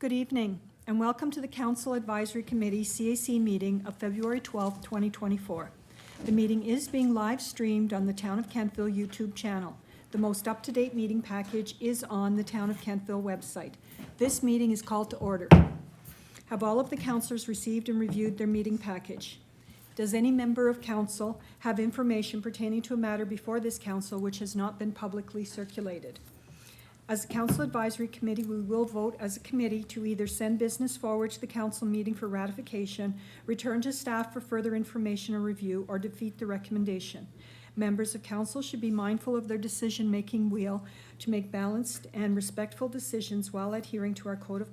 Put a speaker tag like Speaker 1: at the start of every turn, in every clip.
Speaker 1: Good evening, and welcome to the Council Advisory Committee CAC meeting of February 12th, 2024. The meeting is being live streamed on the Town of Kentville YouTube channel. The most up-to-date meeting package is on the Town of Kentville website. This meeting is called to order. Have all of the councillors received and reviewed their meeting package? Does any member of council have information pertaining to a matter before this council which has not been publicly circulated? As a council advisory committee, we will vote as a committee to either send business forward to the council meeting for ratification, return to staff for further information or review, or defeat the recommendation. Members of council should be mindful of their decision-making wheel to make balanced and respectful decisions while adhering to our code of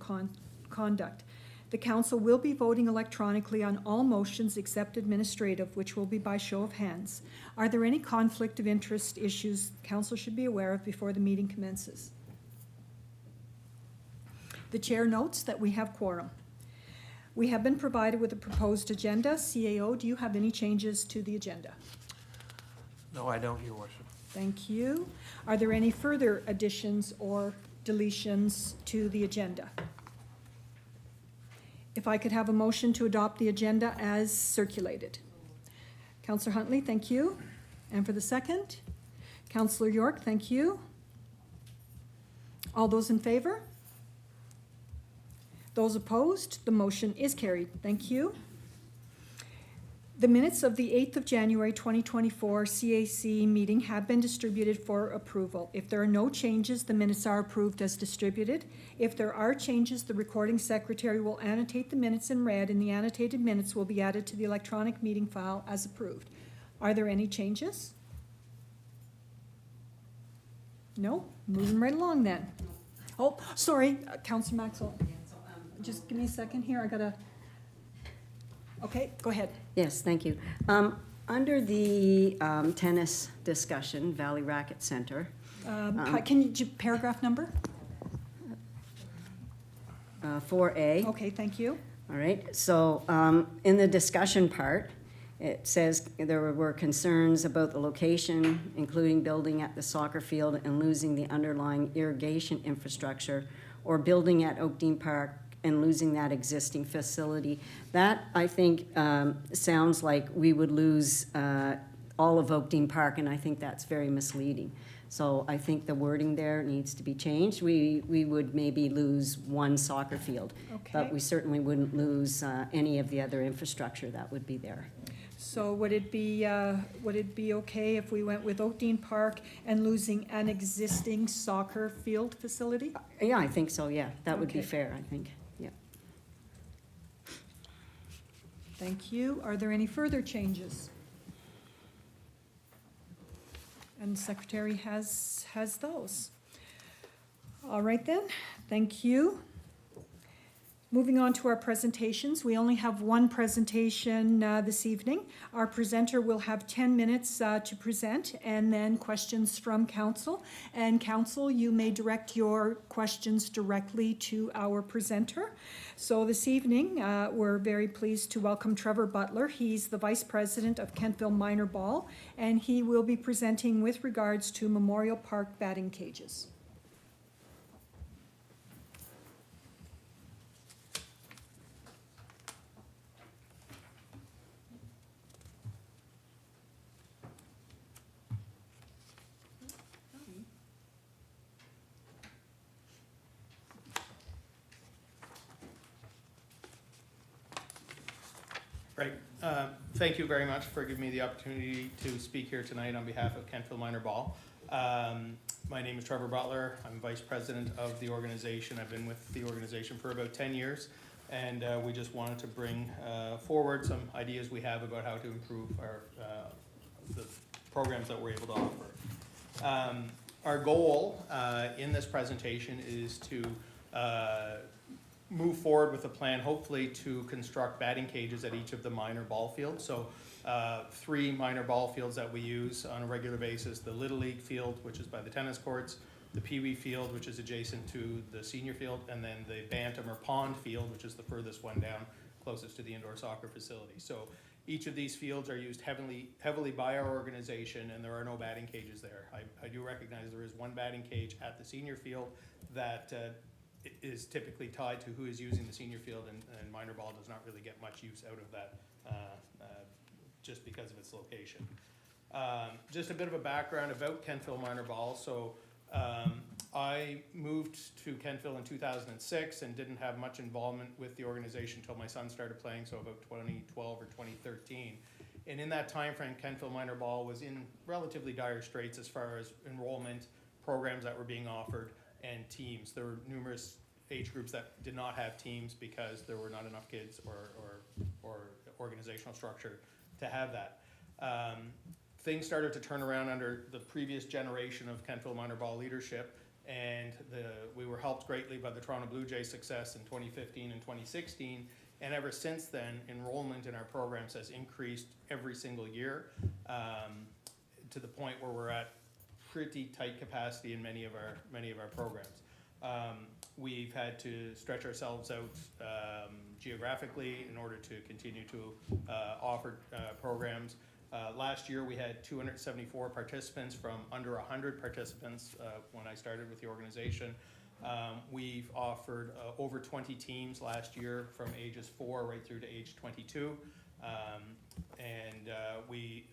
Speaker 1: conduct. The council will be voting electronically on all motions except administrative, which will be by show of hands. Are there any conflict of interest issues council should be aware of before the meeting commences? The chair notes that we have quorum. We have been provided with a proposed agenda. CAO, do you have any changes to the agenda?
Speaker 2: No, I don't, Your Worship.
Speaker 1: Thank you. Are there any further additions or deletions to the agenda? If I could have a motion to adopt the agenda as circulated. Councillor Huntley, thank you. And for the second? Councillor York, thank you. All those in favor? Those opposed? The motion is carried. Thank you. The minutes of the 8th of January 2024 CAC meeting have been distributed for approval. If there are no changes, the minutes are approved as distributed. If there are changes, the recording secretary will annotate the minutes in red, and the annotated minutes will be added to the electronic meeting file as approved. Are there any changes? No? Moving right along then. Oh, sorry, Councillor Maxwell. Just give me a second here. I gotta. Okay, go ahead.
Speaker 3: Yes, thank you. Under the tennis discussion, Valley Racket Center.
Speaker 1: Can you do paragraph number?
Speaker 3: 4A.
Speaker 1: Okay, thank you.
Speaker 3: All right, so in the discussion part, it says there were concerns about the location, including building at the soccer field and losing the underlying irrigation infrastructure, or building at Oakdean Park and losing that existing facility. That, I think, sounds like we would lose all of Oakdean Park, and I think that's very misleading. So I think the wording there needs to be changed. We would maybe lose one soccer field,
Speaker 1: Okay.
Speaker 3: but we certainly wouldn't lose any of the other infrastructure that would be there.
Speaker 1: So would it be okay if we went with Oakdean Park and losing an existing soccer field facility?
Speaker 3: Yeah, I think so, yeah. That would be
Speaker 1: Okay.
Speaker 3: fair, I think, yeah.
Speaker 1: Thank you. Are there any further changes? And the secretary has those. All right then, thank you. Moving on to our presentations. We only have one presentation this evening. Our presenter will have 10 minutes to present, and then questions from council. And council, you may direct your questions directly to our presenter. So this evening, we're very pleased to welcome Trevor Butler. He's the Vice President of Kentville Minor Ball, and he will be presenting with regards to Memorial Park batting cages.
Speaker 4: Right. Thank you very much for giving me the opportunity to speak here tonight on behalf of Kentville Minor Ball. My name is Trevor Butler. I'm Vice President of the organization. I've been with the organization for about 10 years, and we just wanted to bring forward some ideas we have about how to improve the programs that we're able to offer. Our goal in this presentation is to move forward with a plan, hopefully, to construct batting cages at each of the minor ball fields. So 3 minor ball fields that we use on a regular basis: the Little League field, which is by the tennis courts, the Pee Wee field, which is adjacent to the senior field, and then the Bantam or Pond field, which is the furthest one down, closest to the indoor soccer facility. So each of these fields are used heavily by our organization, and there are no batting cages there. I do recognize there is one batting cage at the senior field that is typically tied to who is using the senior field, and minor ball does not really get much use out of that just because of its location. Just a bit of a background about Kentville Minor Ball. So I moved to Kentville in 2006 and didn't have much involvement with the organization until my son started playing, so about 2012 or 2013. And in that time frame, Kentville Minor Ball was in relatively dire straits as far as enrollment, programs that were being offered, and teams. There were numerous age groups that did not have teams because there were not enough kids or organizational structure to have that. Things started to turn around under the previous generation of Kentville Minor Ball leadership, and we were helped greatly by the Toronto Blue Jays' success in 2015 and 2016. And ever since then, enrollment in our programs has increased every single year to the point where we're at pretty tight capacity in many of our programs. We've had to stretch ourselves out geographically in order to continue to offer programs. Last year, we had 274 participants from under 100 participants when I started with the organization. We've offered over 20 teams last year from ages 4 right through to age 22. We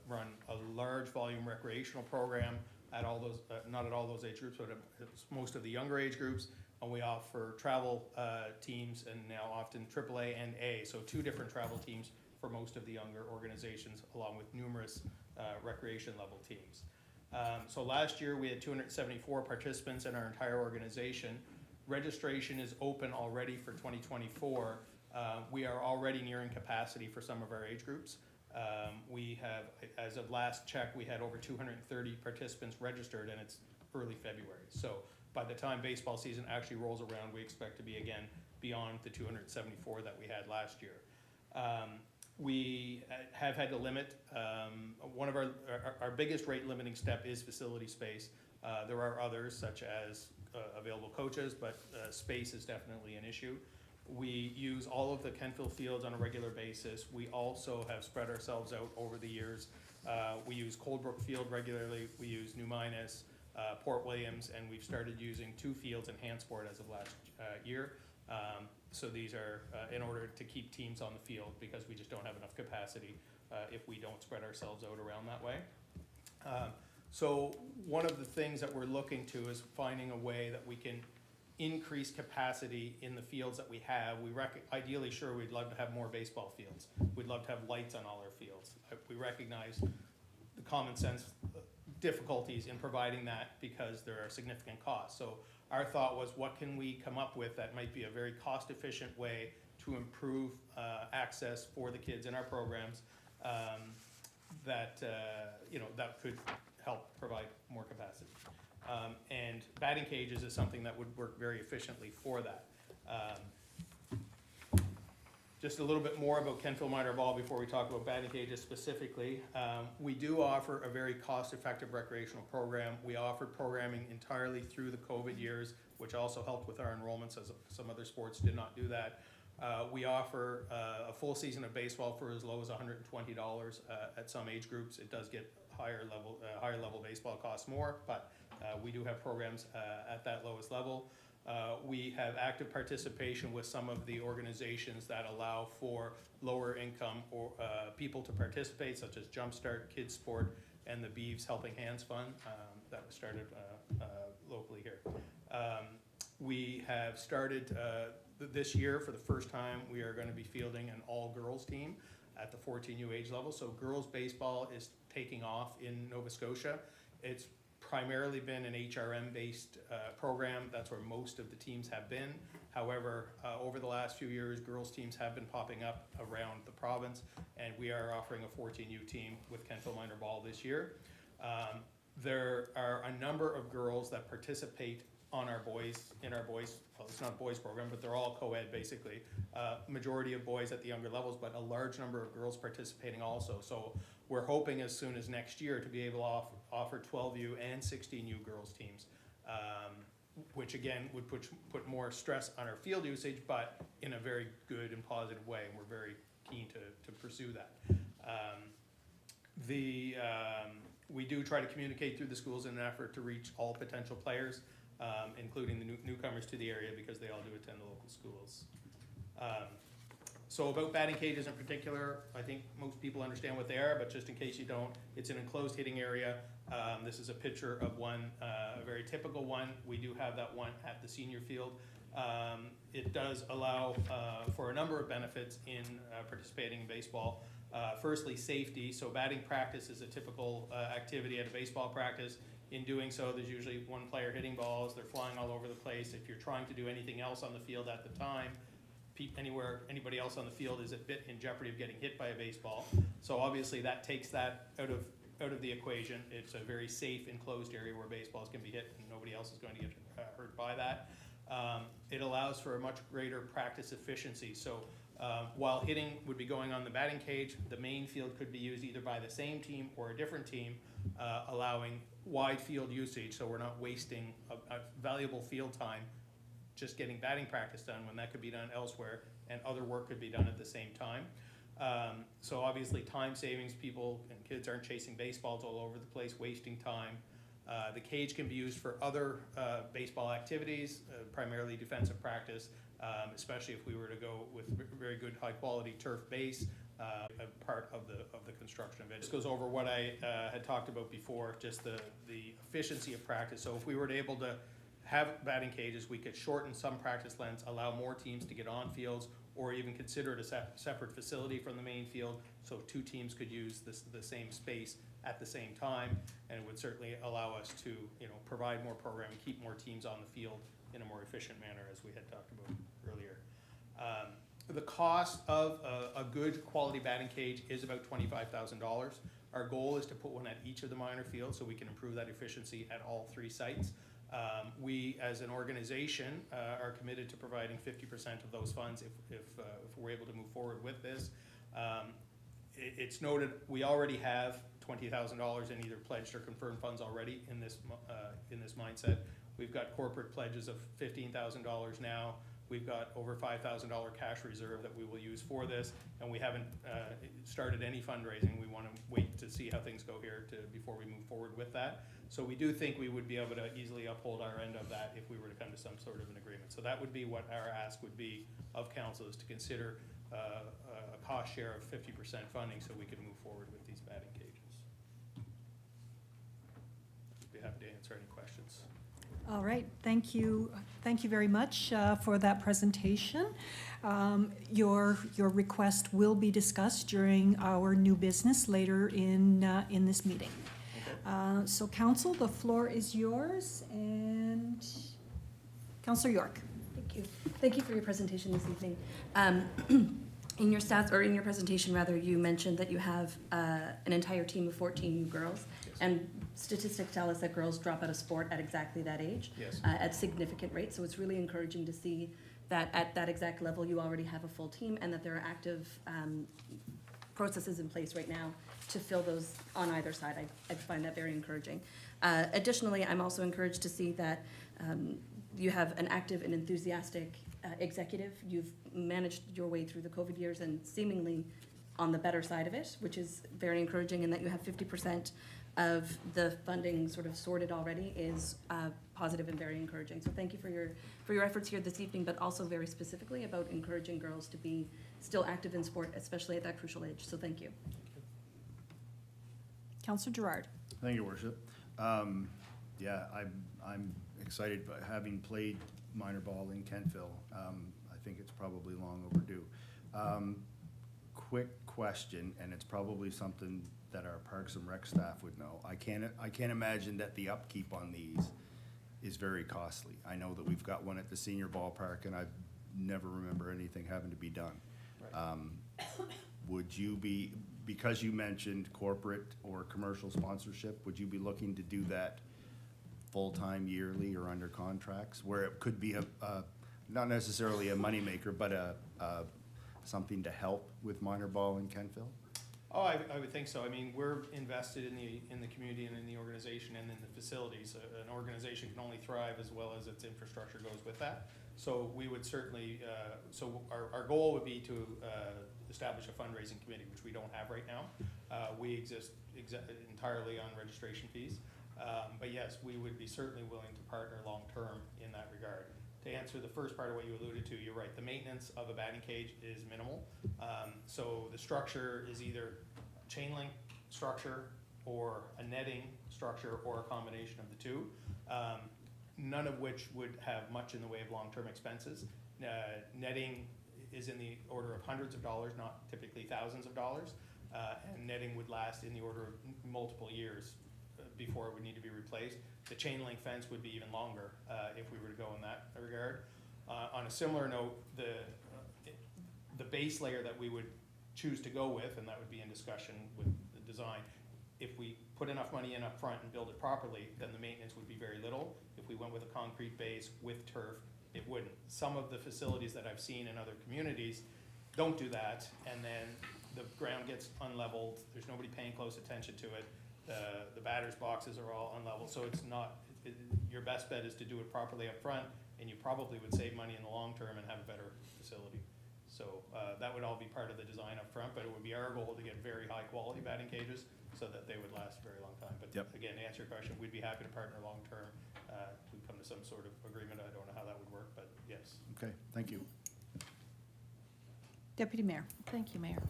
Speaker 4: run a large volume recreational program at all those, not at all those age groups, but most of the younger age groups. And we offer travel teams, and now often AAA and A, so 2 different travel teams for most of the younger organizations, along with numerous recreation level teams. So last year we had 274 participants in our entire organization. Registration is open already for 2024. We are already nearing capacity for some of our age groups. We have, as of last check, we had over 230 participants registered, and it's early February. So by the time baseball season actually rolls around, we expect to be again beyond the 274 that we had last year. We have had to limit, one of our biggest rate limiting step is facility space. There are others such as available coaches, but space is definitely an issue. We use all of the Kentville fields on a regular basis. We also have spread ourselves out over the years. We use Coldbrook Field regularly. We use New Minas, Port Williams, and we've started using 2 fields in Hansport as of last year. So these are in order to keep teams on the field, because we just don't have enough capacity if we don't spread ourselves out around that way. So one of the things that we're looking to is finding a way that we can increase capacity in the fields that we have. Ideally, sure, we'd love to have more baseball fields. We'd love to have lights on all our fields. We recognize the common sense difficulties in providing that because there are significant costs. So our thought was, what can we come up with that might be a very cost-efficient way to improve access for the kids in our programs that could help provide more capacity. And batting cages is something that would work very efficiently for that. Just a little bit more about Kentville Minor Ball before we talk about batting cages specifically. We do offer a very cost-effective recreational program. We offered programming entirely through the COVID years, which also helped with our enrollments, as some other sports did not do that. We offer a full season of baseball for as low as $120 at some age groups. It does get higher level baseball costs more, but we do have programs at that lowest level. We have active participation with some of the organizations that allow for lower income or people to participate, such as Jumpstart, Kids Sport, and the Beeves Helping Hands Fund that was started locally here. We have started this year, for the first time, we are going to be fielding an all-girls team at the 14U age level. So girls baseball is taking off in Nova Scotia. It's primarily been an HRM-based program. That's where most of the teams have been. However, over the last few years, girls teams have been popping up around the province, and we are offering a 14U team with Kentville Minor Ball this year. There are a number of girls that participate on our boys, well, it's not a boys program, but they're all co-ed basically. Majority of boys at the younger levels, but a large number of girls participating also. So we're hoping as soon as next year to be able to offer 12U and 16U girls teams, which again would put more stress on our field usage, but in a very good and positive way, and we're very keen to pursue that. We do try to communicate through the schools in an effort to reach all potential players. including the newcomers to the area because they all do attend the local schools. So about batting cages in particular, I think most people understand what they are, but just in case you don't, it's an enclosed hitting area. This is a picture of one, a very typical one. We do have that one at the senior field. It does allow for a number of benefits in participating in baseball. Firstly, safety. So batting practice is a typical activity at a baseball practice. In doing so, there's usually one player hitting balls. They're flying all over the place. If you're trying to do anything else on the field at the time, anybody else on the field is a bit in jeopardy of getting hit by a baseball. So obviously that takes that out of the equation. It's a very safe enclosed area where baseballs can be hit and nobody else is going to get hurt by that. It allows for a much greater practice efficiency. So while hitting would be going on the batting cage, the main field could be used either by the same team or a different team, allowing wide field usage, so we're not wasting a valuable field time just getting batting practice done when that could be done elsewhere and other work could be done at the same time. So obviously time savings, people and kids aren't chasing baseballs all over the place, wasting time. The cage can be used for other baseball activities, primarily defensive practice, especially if we were to go with very good high quality turf base, a part of the construction of it. This goes over what I had talked about before, just the efficiency of practice. So if we were to able to have batting cages, we could shorten some practice lengths, allow more teams to get on fields, or even consider it a separate facility from the main field, so two teams could use the same space at the same time, and it would certainly allow us to, provide more programming, keep more teams on the field in a more efficient manner, as we had talked about earlier. The cost of a good quality batting cage is about $25,000. Our goal is to put one at each of the minor fields so we can improve that efficiency at all three sites. We, as an organization, are committed to providing 50% of those funds if we're able to move forward with this. It's noted we already have $20,000 in either pledged or confirmed funds already in this mindset. We've got corporate pledges of $15,000 now. We've got over $5,000 cash reserve that we will use for this, and we haven't started any fundraising. We want to wait to see how things go here before we move forward with that. So we do think we would be able to easily uphold our end of that if we were to come to some sort of an agreement. So that would be what our ask would be of council, is to consider a cost share of 50% funding so we can move forward with these batting cages. I'd be happy to answer any questions.
Speaker 1: All right, thank you. Thank you very much for that presentation. Your request will be discussed during our new business later in this meeting.
Speaker 4: Okay.
Speaker 1: So council, the floor is yours, and Councillor York.
Speaker 5: Thank you. Thank you for your presentation this evening. In your stats, or in your presentation rather, you mentioned that you have an entire team of 14 new girls.
Speaker 4: Yes.
Speaker 5: And statistics tell us that girls drop out of sport at exactly that age.
Speaker 4: Yes.
Speaker 5: At significant rates. So it's really encouraging to see that at that exact level you already have a full team and that there are active processes in place right now to fill those on either side. I find that very encouraging. Additionally, I'm also encouraged to see that you have an active and enthusiastic executive. You've managed your way through the COVID years and seemingly on the better side of it, which is very encouraging, and that you have 50% of the funding sort of sorted already is positive and very encouraging. So thank you for your efforts here this evening, but also very specifically about encouraging girls to be still active in sport, especially at that crucial age. So thank you.
Speaker 1: Councillor Gerard.
Speaker 6: Thank you, Worship. Yeah, I'm excited, but having played minor ball in Kentville, I think it's probably long overdue. Quick question, and it's probably something that our Parks and Rec staff would know. I can't imagine that the upkeep on these is very costly. I know that we've got one at the senior ballpark, and I never remember anything having to be done.
Speaker 4: Right.
Speaker 6: Would you be, because you mentioned corporate or commercial sponsorship, would you be looking to do that full-time, yearly, or under contracts, where it could be not necessarily a moneymaker, but something to help with minor ball in Kentville?
Speaker 4: Oh, I would think so. I mean, we're invested in the community and in the organization and in the facilities. An organization can only thrive as well as its infrastructure goes with that. So we would certainly, so our goal would be to establish a fundraising committee, which we don't have right now. We exist entirely on registration fees. But yes, we would be certainly willing to partner long-term in that regard. To answer the first part of what you alluded to, you're right, the maintenance of a batting cage is minimal. So the structure is either chain link structure or a netting structure or a combination of the two. None of which would have much in the way of long-term expenses. Netting is in the order of hundreds of dollars, not typically thousands of dollars. And netting would last in the order of multiple years before it would need to be replaced. The chain link fence would be even longer if we were to go in that regard. On a similar note, the base layer that we would choose to go with, and that would be in discussion with the design, if we put enough money in up front and build it properly, then the maintenance would be very little. If we went with a concrete base with turf, it wouldn't. Some of the facilities that I've seen in other communities don't do that, and then the ground gets unleveled, there's nobody paying close attention to it, the batter's boxes are all unleveled, so it's not, your best bet is to do it properly up front, and you probably would save money in the long term and have a better facility. So that would all be part of the design up front, but it would be our goal to get very high quality batting cages so that they would last a very long time. But
Speaker 6: Yep.
Speaker 4: again, to answer your question, we'd be happy to partner long term. We'd come to some sort of agreement. I don't know how that would work, but yes.
Speaker 6: Okay, thank you.
Speaker 1: Deputy Mayor.
Speaker 7: Thank you, Mayor.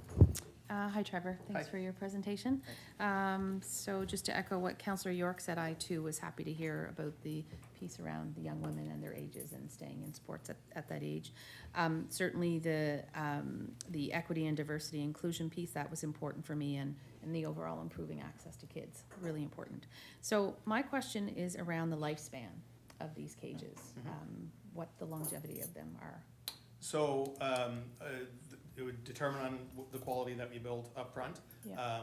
Speaker 7: Hi, Trevor. Thanks
Speaker 4: Hi.
Speaker 7: for your presentation. So just to echo what Councillor York said, I too was happy to hear about the piece around the young women and their ages and staying in sports at that age. Certainly the equity and diversity inclusion piece, that was important for me, and the overall improving access to kids, really important. So my question is around the lifespan of these cages, what the longevity of them are.
Speaker 4: So it would determine on the quality that we build up front.
Speaker 7: Yeah.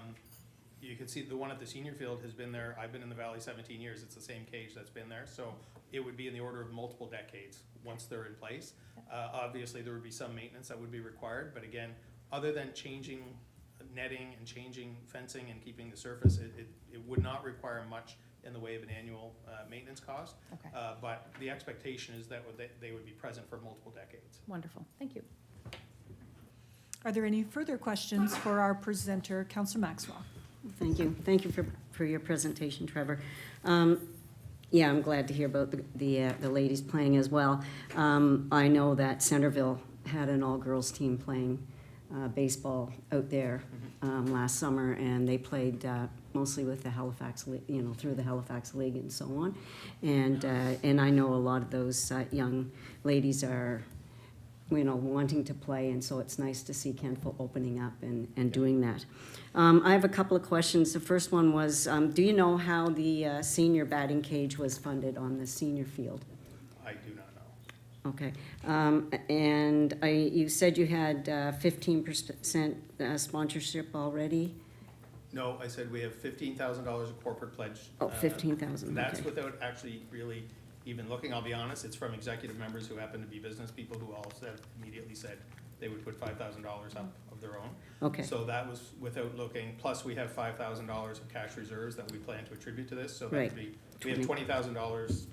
Speaker 4: You can see the one at the senior field has been there, I've been in the Valley 17 years, it's the same cage that's been there. So it would be in the order of multiple decades once they're in place. Obviously, there would be some maintenance that would be required, but again, other than changing netting and changing fencing and keeping the surface, it would not require much in the way of an annual maintenance cost.
Speaker 7: Okay.
Speaker 4: But the expectation is that they would be present for multiple decades.
Speaker 7: Wonderful, thank you.
Speaker 1: Are there any further questions for our presenter, Councillor Maxwell?
Speaker 3: Thank you. Thank you for your presentation, Trevor. Yeah, I'm glad to hear about the ladies playing as well. I know that Centerville had an all-girls team playing baseball out there last summer, and they played mostly with the Halifax, through the Halifax League and so on. And I know a lot of those young ladies are, wanting to play, and so it's nice to see Kentville opening up and doing that. I have a couple of questions. The first one was, do you know how the senior batting cage was funded on the senior field?
Speaker 4: I do not know.
Speaker 3: Okay. And you said you had 15% sponsorship already?
Speaker 4: No, I said we have $15,000 of corporate pledge.
Speaker 3: Oh, 15,000,
Speaker 4: That's
Speaker 3: okay.
Speaker 4: without actually really even looking, I'll be honest, it's from executive members who happen to be business people who all immediately said they would put $5,000 up of their own.
Speaker 3: Okay.
Speaker 4: So that was without looking, plus we have $5,000 of cash reserves that we plan to attribute to this, so that
Speaker 3: Right.
Speaker 4: would be, we have $20,000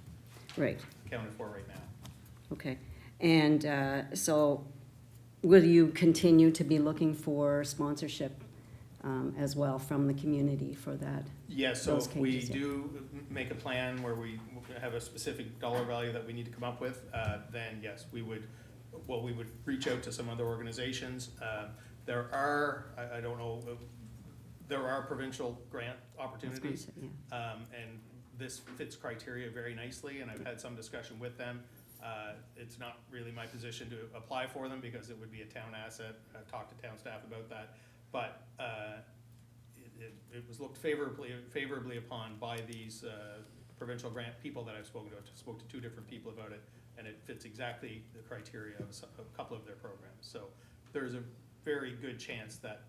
Speaker 3: Right,
Speaker 4: accounted for right now.
Speaker 3: okay. And so will you continue to be looking for sponsorship as well from the community for that?
Speaker 4: Yes, so
Speaker 3: Those
Speaker 4: if we
Speaker 3: cages, yeah.
Speaker 4: do make a plan where we have a specific dollar value that we need to come up with, then yes, we would reach out to some other organizations. There are, I don't know, there are provincial grant opportunities.
Speaker 3: Yeah.
Speaker 4: And this fits criteria very nicely, and I've had some discussion with them. It's not really my position to apply for them because it would be a town asset. I've talked to town staff about that. But it was looked favorably upon by these provincial grant people that I've spoken to. I spoke to two different people about it, and it fits exactly the criteria of a couple of their programs. So there's a very good chance that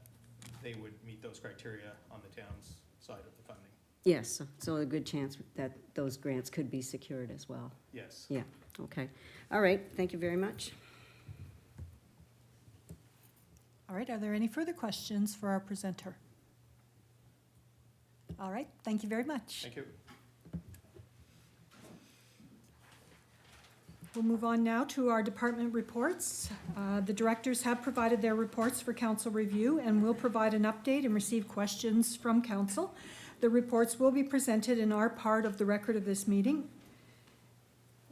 Speaker 4: they would meet those criteria on the town's side of the funding.
Speaker 3: Yes, so a good chance that those grants could be secured as well.
Speaker 4: Yes.
Speaker 3: Yeah, okay. All right, thank you very much.
Speaker 1: All right, are there any further questions for our presenter? All right, thank you very much.
Speaker 4: Thank you.
Speaker 1: We'll move on now to our department reports. The directors have provided their reports for council review and will provide an update and receive questions from council. The reports will be presented and are part of the record of this meeting.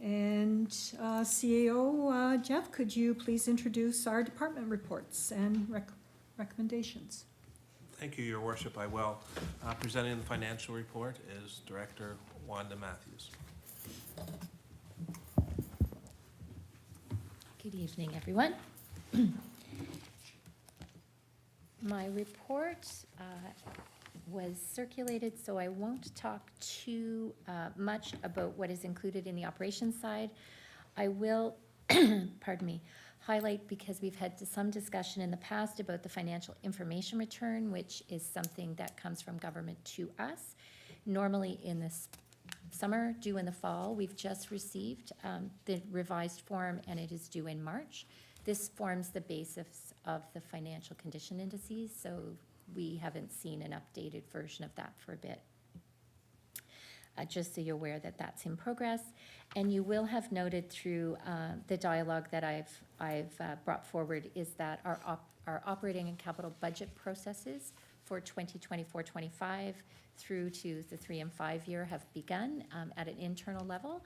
Speaker 1: And CAO Jeff, could you please introduce our department reports and recommendations?
Speaker 2: Thank you, Your Worship, I will. Presenting the financial report is Director Wanda Matthews.
Speaker 8: Good evening, everyone. My report was circulated, so I won't talk too much about what is included in the operations side. I will, pardon me, highlight, because we've had some discussion in the past about the financial information return, which is something that comes from government to us. Normally in this summer, due in the fall. We've just received the revised form, and it is due in March. This forms the basis of the financial condition indices, so we haven't seen an updated version of that for a bit. Just so you're aware that that's in progress. And you will have noted through the dialogue that I've brought forward is that our operating and capital budget processes for 2024-25 through to the 3 and 5 year have begun at an internal level.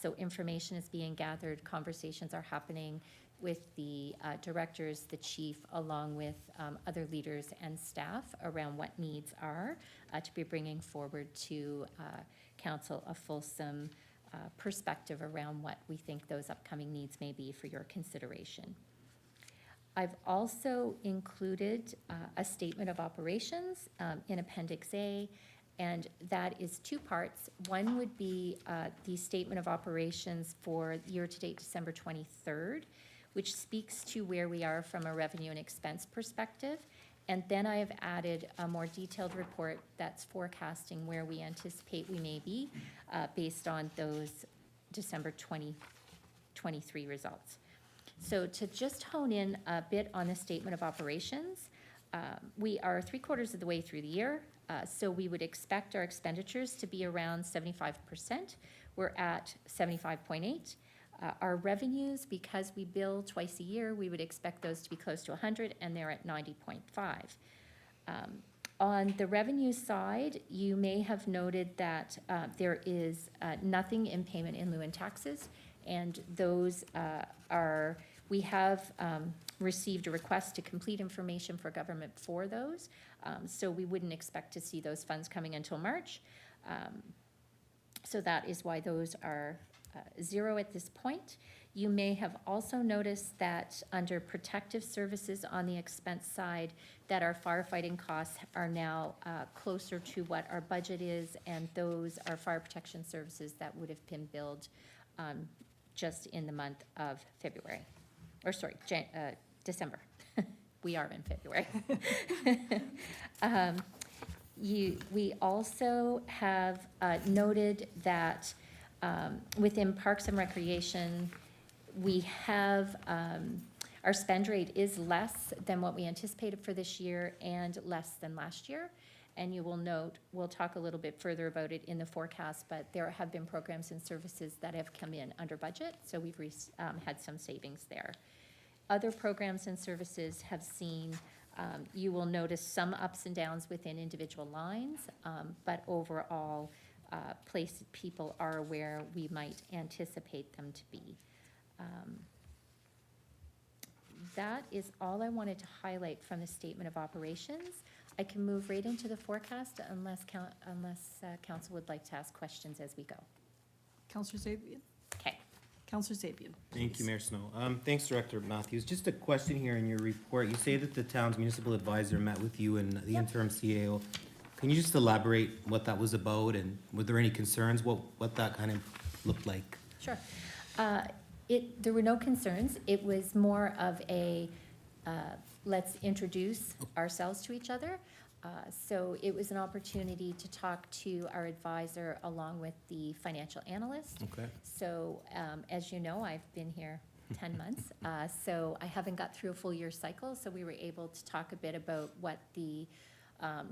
Speaker 8: So information is being gathered, conversations are happening with the directors, the chief, along with other leaders and staff around what needs are to be bringing forward to council a fulsome perspective around what we think those upcoming needs may be for your consideration. I've also included a statement of operations in Appendix A, and that is 2 parts. One would be the statement of operations for year-to-date December 23rd, which speaks to where we are from a revenue and expense perspective. And then I have added a more detailed report that's forecasting where we anticipate we may be based on those December 2023 results. So to just hone in a bit on the statement of operations, we are 3/4 of the way through the year, so we would expect our expenditures to be around 75%. We're at 75.8. Our revenues, because we bill twice a year, we would expect those to be close to 100, and they're at 90.5. On the revenue side, you may have noted that there is nothing in payment in lieu and taxes, and those we have received a request to complete information for government for those, so we wouldn't expect to see those funds coming until March. So that is why those are 0 at this point. You may have also noticed that under protective services on the expense side, that our firefighting costs are now closer to what our budget is, and those are fire protection services that would have been billed just in the month of February, or sorry, December. We are in February. We also have noted that within Parks and Recreation, we have, our spend rate is less than what we anticipated for this year and less than last year. And you will note, we'll talk a little bit further about it in the forecast, but there have been programs and services that have come in under budget, so we've had some savings there. Other programs and services have seen, you will notice some ups and downs within individual lines, but overall, people are where we might anticipate them to be. That is all I wanted to highlight from the statement of operations. I can move right into the forecast unless council would like to ask questions as we go.
Speaker 1: Councillor Zabian?
Speaker 8: Okay.
Speaker 1: Councillor Zabian.
Speaker 9: Thank you, Mayor Snow. Thanks, Director Matthews. Just a question here in your report. You say that the town's municipal advisor met with you and the interim CAO. Can you just elaborate what that was about, and were there any concerns? What that kind of looked like?
Speaker 8: Sure. There were no concerns. It was more of a, let's introduce ourselves to each other. So it was an opportunity to talk to our advisor along with the financial analyst.
Speaker 9: Okay.
Speaker 8: So as you know, I've been here 10 months, so I haven't got through a full year cycle, so we were able to talk a bit about what the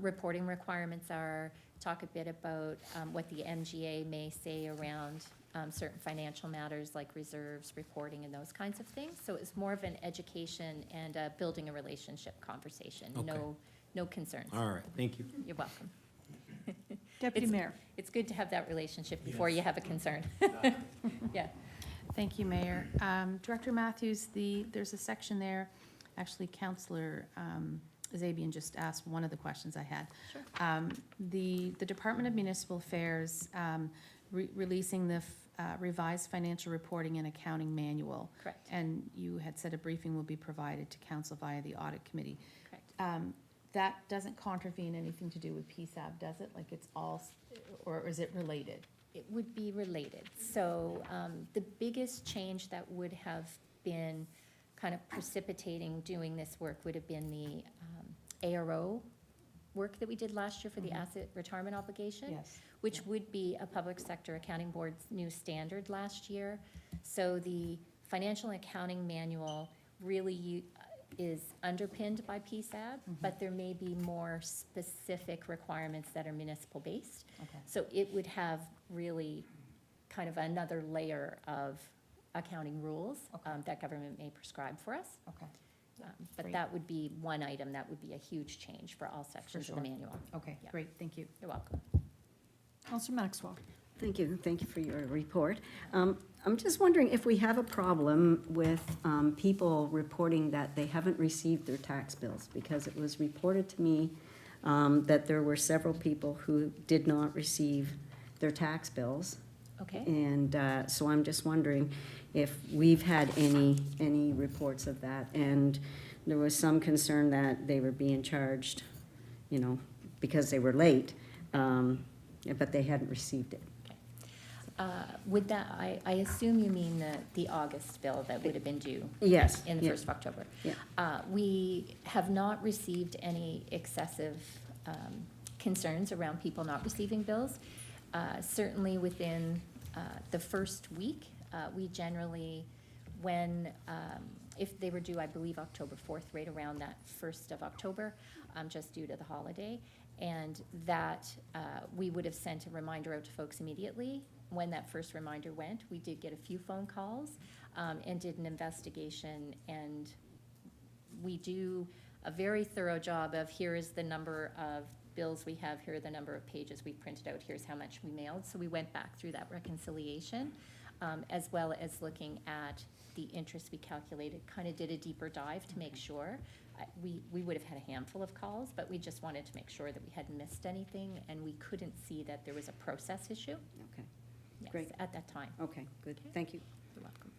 Speaker 8: reporting requirements are, talk a bit about what the MGA may say around certain financial matters like reserves, reporting, and those kinds of things. So it's more of an education and building a relationship conversation.
Speaker 9: Okay.
Speaker 8: No concerns.
Speaker 9: All right, thank you.
Speaker 8: You're welcome.
Speaker 1: Deputy
Speaker 8: It's-
Speaker 1: Mayor.
Speaker 8: It's good to have that relationship before you have a concern. Yeah.
Speaker 7: Thank you, Mayor. Director Matthews, there's a section there, actually Councillor Zabian just asked one of the questions I had.
Speaker 8: Sure.
Speaker 7: The Department of Municipal Affairs releasing the revised financial reporting and accounting manual.
Speaker 8: Correct.
Speaker 7: And you had said a briefing will be provided to council via the audit committee.
Speaker 8: Correct.
Speaker 7: That doesn't contravene anything to do with PSAB, does it? Like it's all, or is it related?
Speaker 8: It would be related. So the biggest change that would have been kind of precipitating doing this work would have been the ARO work that we did last year for the asset retirement obligation.
Speaker 7: Yes.
Speaker 8: Which would be a public sector accounting board's new standard last year. So the financial and accounting manual really is underpinned by PSAB, but there may be more specific requirements that are municipal-based.
Speaker 7: Okay.
Speaker 8: So it would have really kind of another layer of accounting rules that government may prescribe for us.
Speaker 7: Okay.
Speaker 8: But
Speaker 7: Great.
Speaker 8: that would be one item that would be a huge change for all sections of the
Speaker 7: sure.
Speaker 8: manual.
Speaker 7: Okay,
Speaker 8: Yeah.
Speaker 7: great, thank you.
Speaker 8: You're welcome.
Speaker 1: Counselor Maxwell.
Speaker 3: Thank you for your report. I'm just wondering if we have a problem with people reporting that they haven't received their tax bills, because it was reported to me that there were several people who did not receive their tax bills.
Speaker 8: Okay.
Speaker 3: And so I'm just wondering if we've had any reports of that. And there was some concern that they were being charged, because they were late, but they hadn't received it.
Speaker 8: Would that, I assume you mean the August bill that would have been due
Speaker 3: Yes.
Speaker 8: in the
Speaker 3: yeah,
Speaker 8: 1st of October?
Speaker 3: Yeah.
Speaker 8: We have not received any excessive concerns around people not receiving bills. Certainly within the first week, we generally, if they were due, I believe, October 4th, right around that 1st of October, just due to the holiday, and that we would have sent a reminder out to folks immediately. When that first reminder went, we did get a few phone calls and did an investigation, and we do a very thorough job of, here is the number of bills we have, here are the number of pages we printed out, here's how much we mailed. So we went back through that reconciliation, as well as looking at the interest we calculated, kind of did a deeper dive to make sure. We would have had a handful of calls, but we just wanted to make sure that we hadn't missed anything, and we couldn't see that there was a process issue.
Speaker 3: Okay,
Speaker 8: Yes,
Speaker 3: Great.
Speaker 8: at that time.
Speaker 3: okay, good,
Speaker 8: Okay.
Speaker 3: thank you.
Speaker 8: You're welcome.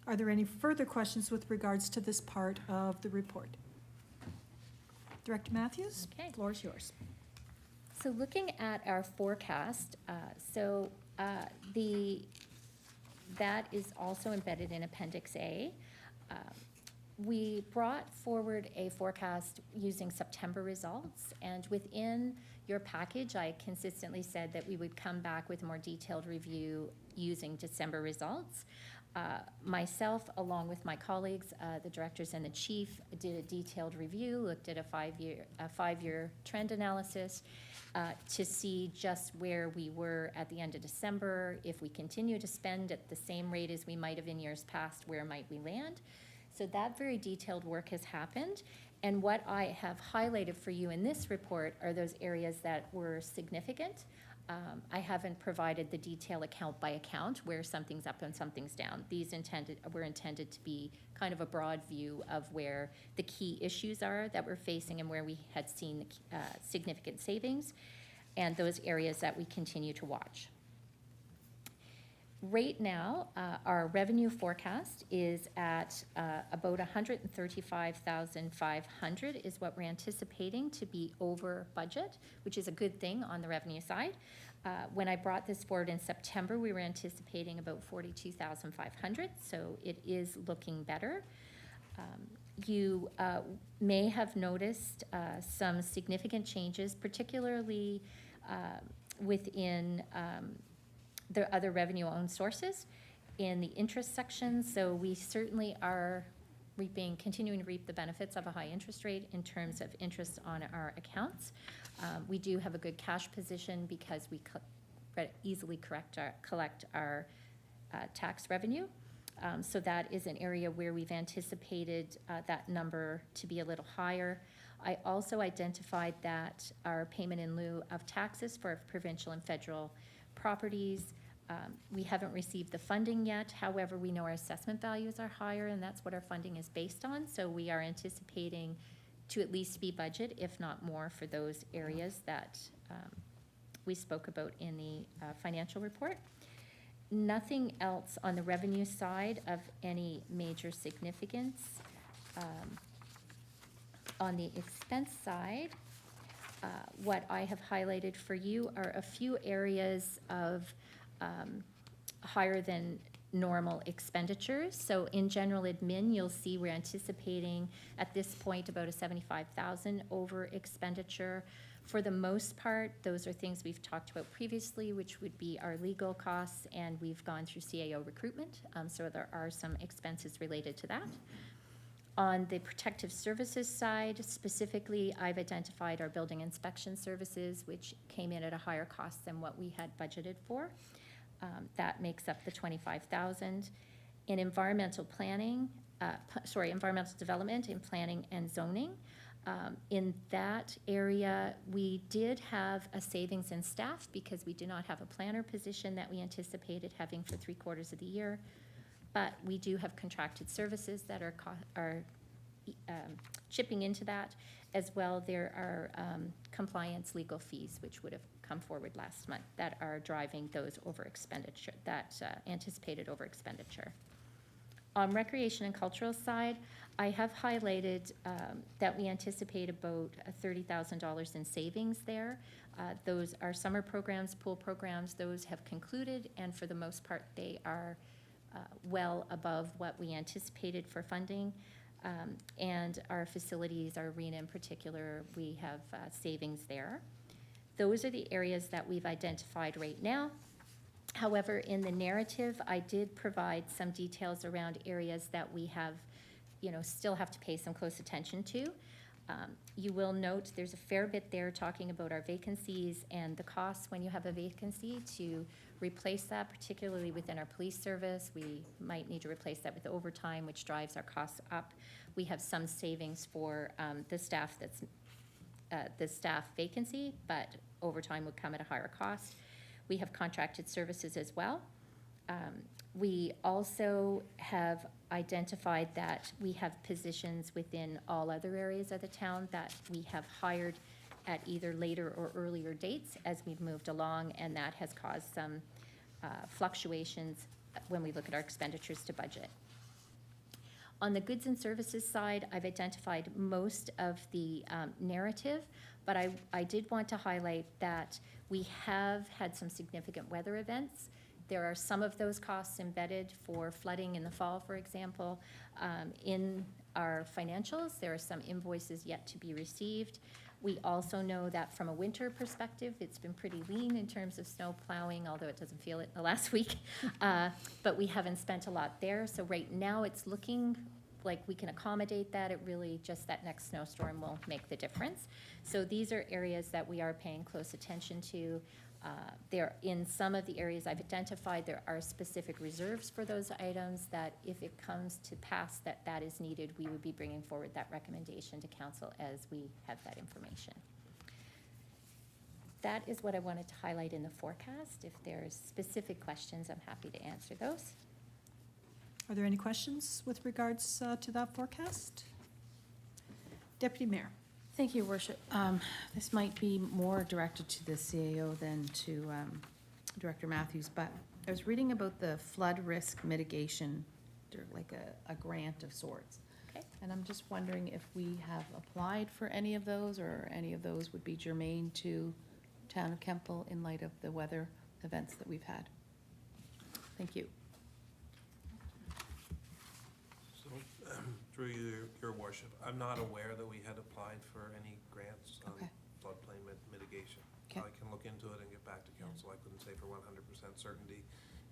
Speaker 1: Are there any further questions with regards to this part of the report? Director Matthews?
Speaker 8: Okay.
Speaker 1: Floor is yours.
Speaker 8: So looking at our forecast, that is also embedded in Appendix A. We brought forward a forecast using September results, and within your package, I consistently said that we would come back with a more detailed review using December results. Myself, along with my colleagues, the directors and the chief, did a detailed review, looked at a five-year trend analysis to see just where we were at the end of December. If we continue to spend at the same rate as we might have in years past, where might we land? So that very detailed work has happened. And what I have highlighted for you in this report are those areas that were significant. I haven't provided the detail account by account where something's up and something's down. These were intended to be kind of a broad view of where the key issues are that we're facing and where we had seen significant savings, and those areas that we continue to watch. Right now, our revenue forecast is at about $135,500 is what we're anticipating to be over budget, which is a good thing on the revenue side. When I brought this forward in September, we were anticipating about $42,500, so it is looking better. You may have noticed some significant changes, particularly within the other revenue-owned sources in the interest section. So we certainly are continuing to reap the benefits of a high interest rate in terms of interest on our accounts. We do have a good cash position because we collect our tax revenue. So that is an area where we've anticipated that number to be a little higher. I also identified that our payment in lieu of taxes for provincial and federal properties, we haven't received the funding yet. However, we know our assessment values are higher, and that's what our funding is based on. So we are anticipating to at least be budget, if not more, for those areas that we spoke about in the financial report. Nothing else on the revenue side of any major significance. On the expense side, what I have highlighted for you are a few areas of higher than normal expenditures. So in general admin, you'll see we're anticipating at this point about a 75,000 over expenditure. For the most part, those are things we've talked about previously, which would be our legal costs, and we've gone through CAO recruitment, so there are some expenses related to that. On the protective services side, specifically, I've identified our building inspection services, which came in at a higher cost than what we had budgeted for. That makes up the 25,000. In environmental planning, environmental development in planning and zoning, in that area, we did have a savings in staff because we do not have a planner position that we anticipated having for 3/4 of the year. But we do have contracted services that are chipping into that. As well, there are compliance legal fees, which would have come forward last month, that are driving those over expenditure, that anticipated over expenditure. On recreation and cultural side, I have highlighted that we anticipate about $30,000 in savings there. Those are summer programs, pool programs, those have concluded, and for the most part, they are well above what we anticipated for funding. And our facilities, our arena in particular, we have savings there. Those are the areas that we've identified right now. However, in the narrative, I did provide some details around areas that we have, still have to pay some close attention to. You will note there's a fair bit there talking about our vacancies and the costs when you have a vacancy to replace that, particularly within our police service. We might need to replace that with overtime, which drives our costs up. We have some savings for the staff vacancy, but overtime would come at a higher cost. We have contracted services as well. We also have identified that we have positions within all other areas of the town that we have hired at either later or earlier dates as we've moved along, and that has caused some fluctuations when we look at our expenditures to budget. On the goods and services side, I've identified most of the narrative, but I did want to highlight that we have had some significant weather events. There are some of those costs embedded for flooding in the fall, for example. In our financials, there are some invoices yet to be received. We also know that from a winter perspective, it's been pretty lean in terms of snow plowing, although it doesn't feel it in the last week. But we haven't spent a lot there. So right now, it's looking like we can accommodate that. It really, just that next snowstorm will make the difference. So these are areas that we are paying close attention to. In some of the areas I've identified, there are specific reserves for those items that if it comes to pass that is needed, we would be bringing forward that recommendation to council as we have that information. That is what I wanted to highlight in the forecast. If there's specific questions, I'm happy to answer those.
Speaker 1: Are there any questions with regards to that forecast? Deputy Mayor.
Speaker 7: Thank you, Worship. This might be more directed to the CAO than to Director Matthews, but I was reading about the flood risk mitigation, like a grant of sorts.
Speaker 8: Okay.
Speaker 7: And I'm just wondering if we have applied for any of those, or any of those would be germane to Town of Kentville in light of the weather events that we've had. Thank you.
Speaker 2: So, through your worship, I'm not aware that we had applied for any grants on
Speaker 7: Okay.
Speaker 2: floodplain mitigation.
Speaker 7: Okay.
Speaker 2: I can look into it and get back to council. I couldn't say for 100% certainty.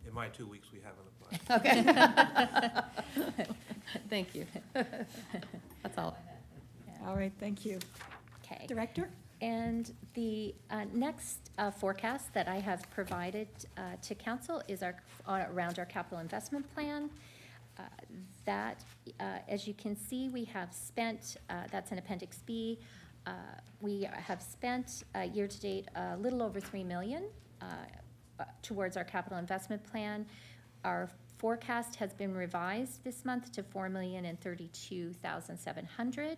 Speaker 2: In my 2 weeks, we haven't applied.
Speaker 7: Okay. Thank you. That's all.
Speaker 1: All right, thank you.
Speaker 8: Okay.
Speaker 1: Director?
Speaker 8: And the next forecast that I have provided to council is around our capital investment plan. That, as you can see, we have spent, that's in Appendix B, we have spent year-to-date a little over 3 million towards our capital investment plan. Our forecast has been revised this month to 4,032,700.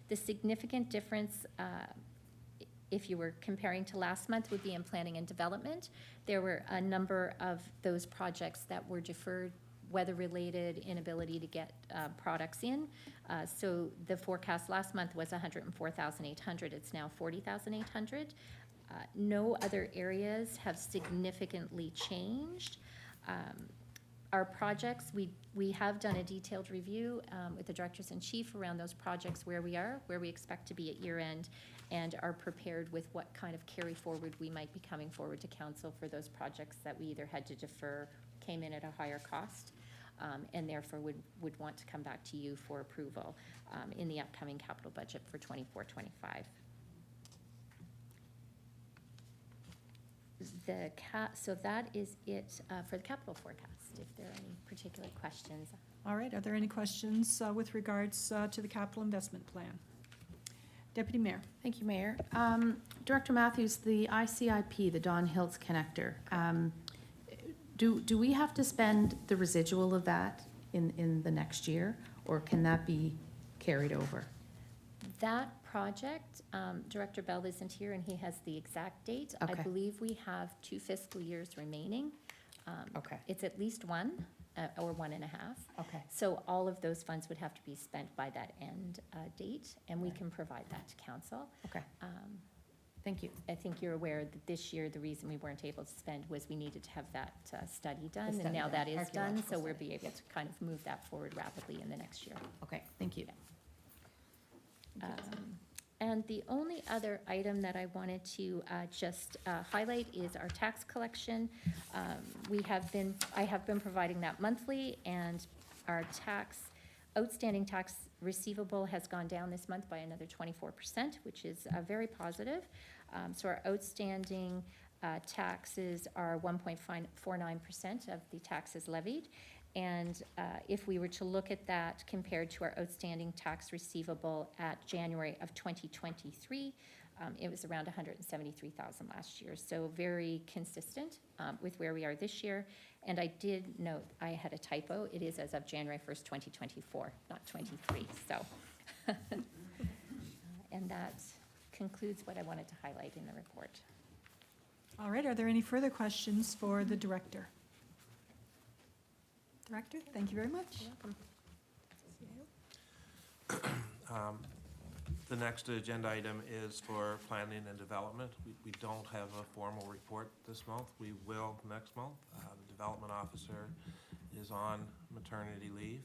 Speaker 8: The significant difference, if you were comparing to last month, would be in planning and development. There were a number of those projects that were deferred, weather-related, inability to get products in. So the forecast last month was 104,800. It's now 40,800. No other areas have significantly changed. Our projects, we have done a detailed review with the directors in chief around those projects, where we are, where we expect to be at year end, and are prepared with what kind of carry forward we might be coming forward to council for those projects that we either had to defer, came in at a higher cost, and therefore would want to come back to you for approval in the upcoming capital budget for 24-25. So that is it for the capital forecast, if there are any particular questions.
Speaker 1: All right, are there any questions with regards to the capital investment plan? Deputy Mayor.
Speaker 7: Thank you, Mayor. Director Matthews, the ICIP, the Don Hills Connector, do we have to spend the residual of that in the next year, or can that be carried over?
Speaker 8: That project, Director Bell isn't here and he has the exact date. I
Speaker 7: Okay.
Speaker 8: believe we have 2 fiscal years remaining.
Speaker 7: Okay.
Speaker 8: It's at least 1 or 1.5.
Speaker 7: Okay.
Speaker 8: So all of those funds would have to be spent by that end date, and we
Speaker 7: Right.
Speaker 8: can provide that to council.
Speaker 7: Okay. Thank you.
Speaker 8: I think you're aware that this year, the reason we weren't able to spend was we needed to have that study done, and
Speaker 7: study
Speaker 8: now
Speaker 7: done,
Speaker 8: that is done,
Speaker 7: archaeological
Speaker 8: so we'll
Speaker 7: study.
Speaker 8: be able to kind of move that forward rapidly in the next year.
Speaker 7: Okay, thank you.
Speaker 8: And the only other item that I wanted to just highlight is our tax collection. I have been providing that monthly, and our outstanding tax receivable has gone down this month by another 24%, which is very positive. So our outstanding taxes are 1.49% of the taxes levied. And if we were to look at that compared to our outstanding tax receivable at January of 2023, it was around 173,000 last year. So very consistent with where we are this year. And I did note I had a typo. It is as of January 1st, 2024, not 23. So, and that concludes what I wanted to highlight in the report.
Speaker 1: All right, are there any further questions for the director? Director, thank you very much.
Speaker 2: The next agenda item is for planning and development. We don't have a formal report this month. We will next month. The development officer is on maternity leave.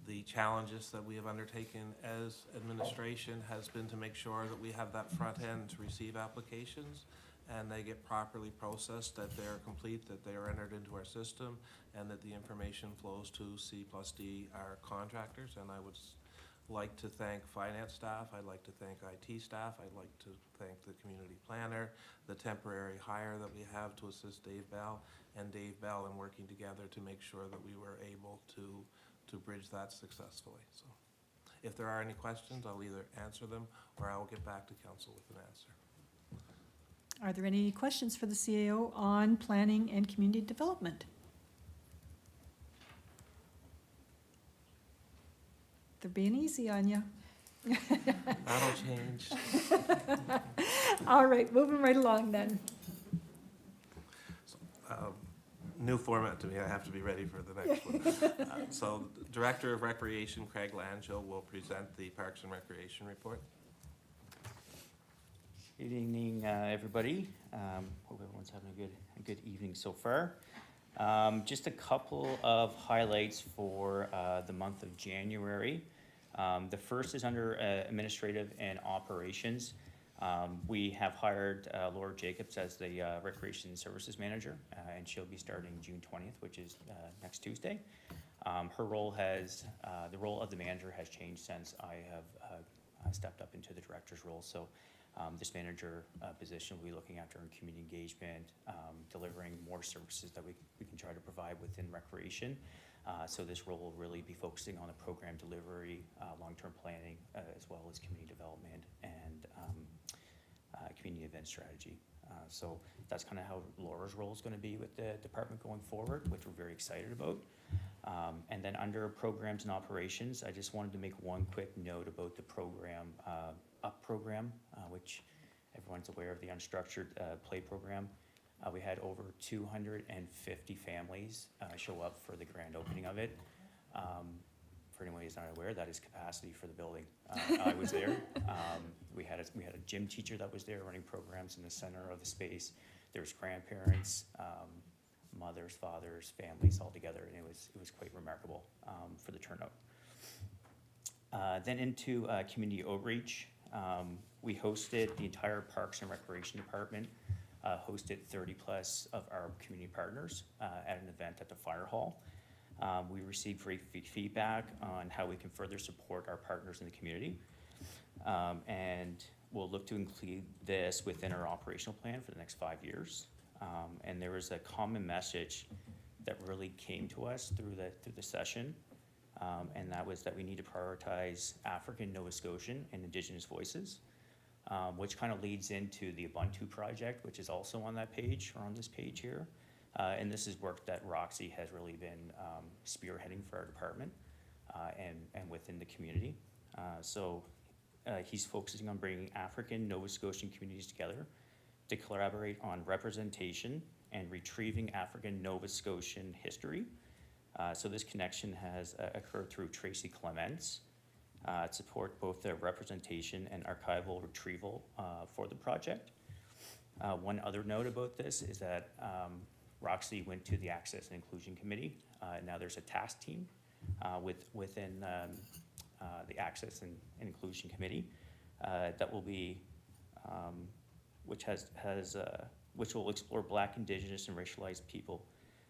Speaker 2: The challenges that we have undertaken as administration has been to make sure that we have that front end to receive applications and they get properly processed, that they're complete, that they are entered into our system, and that the information flows to C+D, our contractors. And I would like to thank finance staff, I'd like to thank IT staff, I'd like to thank the community planner, the temporary hire that we have to assist Dave Bell, and Dave Bell in working together to make sure that we were able to bridge that successfully. So if there are any questions, I'll either answer them or I will get back to council with an answer.
Speaker 1: Are there any questions for the CAO on planning and community development? They're being easy on you.
Speaker 2: That'll change.
Speaker 1: All right, moving right along then.
Speaker 2: New format to me, I have to be ready for the next one. So Director of Recreation Craig Langell will present the Parks and Recreation report.
Speaker 10: Good evening, everybody. Hope everyone's having a good evening so far. Just a couple of highlights for the month of January. The first is under administrative and operations. We have hired Laura Jacobs as the Recreation Services Manager, and she'll be starting June 20th, which is next Tuesday. Her role the role of the manager has changed since I have stepped up into the director's role. So this manager position will be looking after our community engagement, delivering more services that we can try to provide within recreation. So this role will really be focusing on the program delivery, long-term planning, as well as community development and community event strategy. So that's kind of how Laura's role is going to be with the department going forward, which we're very excited about. And then under programs and operations, I just wanted to make one quick note about the program, UP program, which everyone's aware of, the unstructured play program. We had over 250 families show up for the grand opening of it. For anyone who's not aware, that is capacity for the building. I was there. We had a gym teacher that was there running programs in the center of the space. There was grandparents, mothers, fathers, families all together, and it was quite remarkable for the turnout. Then into community outreach, we hosted the entire Parks and Recreation Department, hosted 30 plus of our community partners at an event at the fire hall. We received great feedback on how we can further support our partners in the community. And we'll look to include this within our operational plan for the next 5 years. And there was a common message that really came to us through the session. And that was that we need to prioritize African, Nova Scotian, and Indigenous voices, which kind of leads into the Ubuntu project, which is also on that page, or on this page here. And this is work that Roxy has really been spearheading for our department and within the community. So he's focusing on bringing African, Nova Scotian communities together to collaborate on representation and retrieving African Nova Scotian history. So this connection has occurred through Tracy Clements to support both the representation and archival retrieval for the project. One other note about this is that Roxy went to the Access and Inclusion Committee. Now there's a task team within the Access and Inclusion Committee that will be, which will explore Black, Indigenous, and racialized people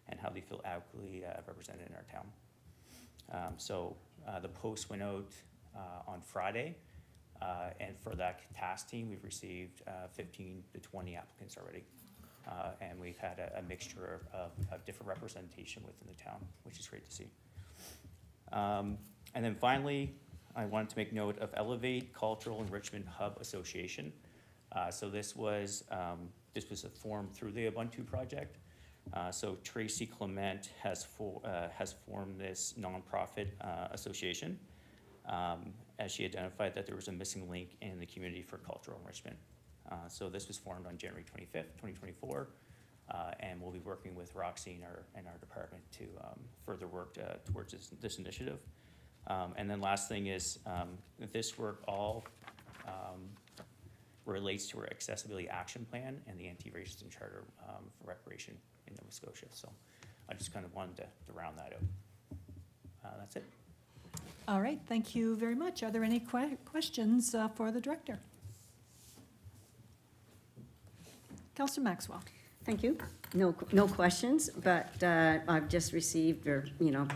Speaker 10: and how they feel adequately represented in our town. So the post went out on Friday, and for that task team, we've received 15 to 20 applicants already. And we've had a mixture of different representation within the town, which is great to see. And then finally, I wanted to make note of Elevate Cultural Enrichment Hub Association. So this was formed through the Ubuntu project. So Tracy Clement has formed this nonprofit association as she identified that there was a missing link in the community for cultural enrichment. So this was formed on January 25th, 2024, and we'll be working with Roxy and our department to further work towards this initiative. And then last thing is this work all relates to our accessibility action plan and the anti-racism charter for recreation in Nova Scotia. So I just kind of wanted to round that out. That's it.
Speaker 1: All right, thank you very much. Are there any questions for the director? Councillor Maxwell.
Speaker 3: Thank you. No questions, but I've just received, or,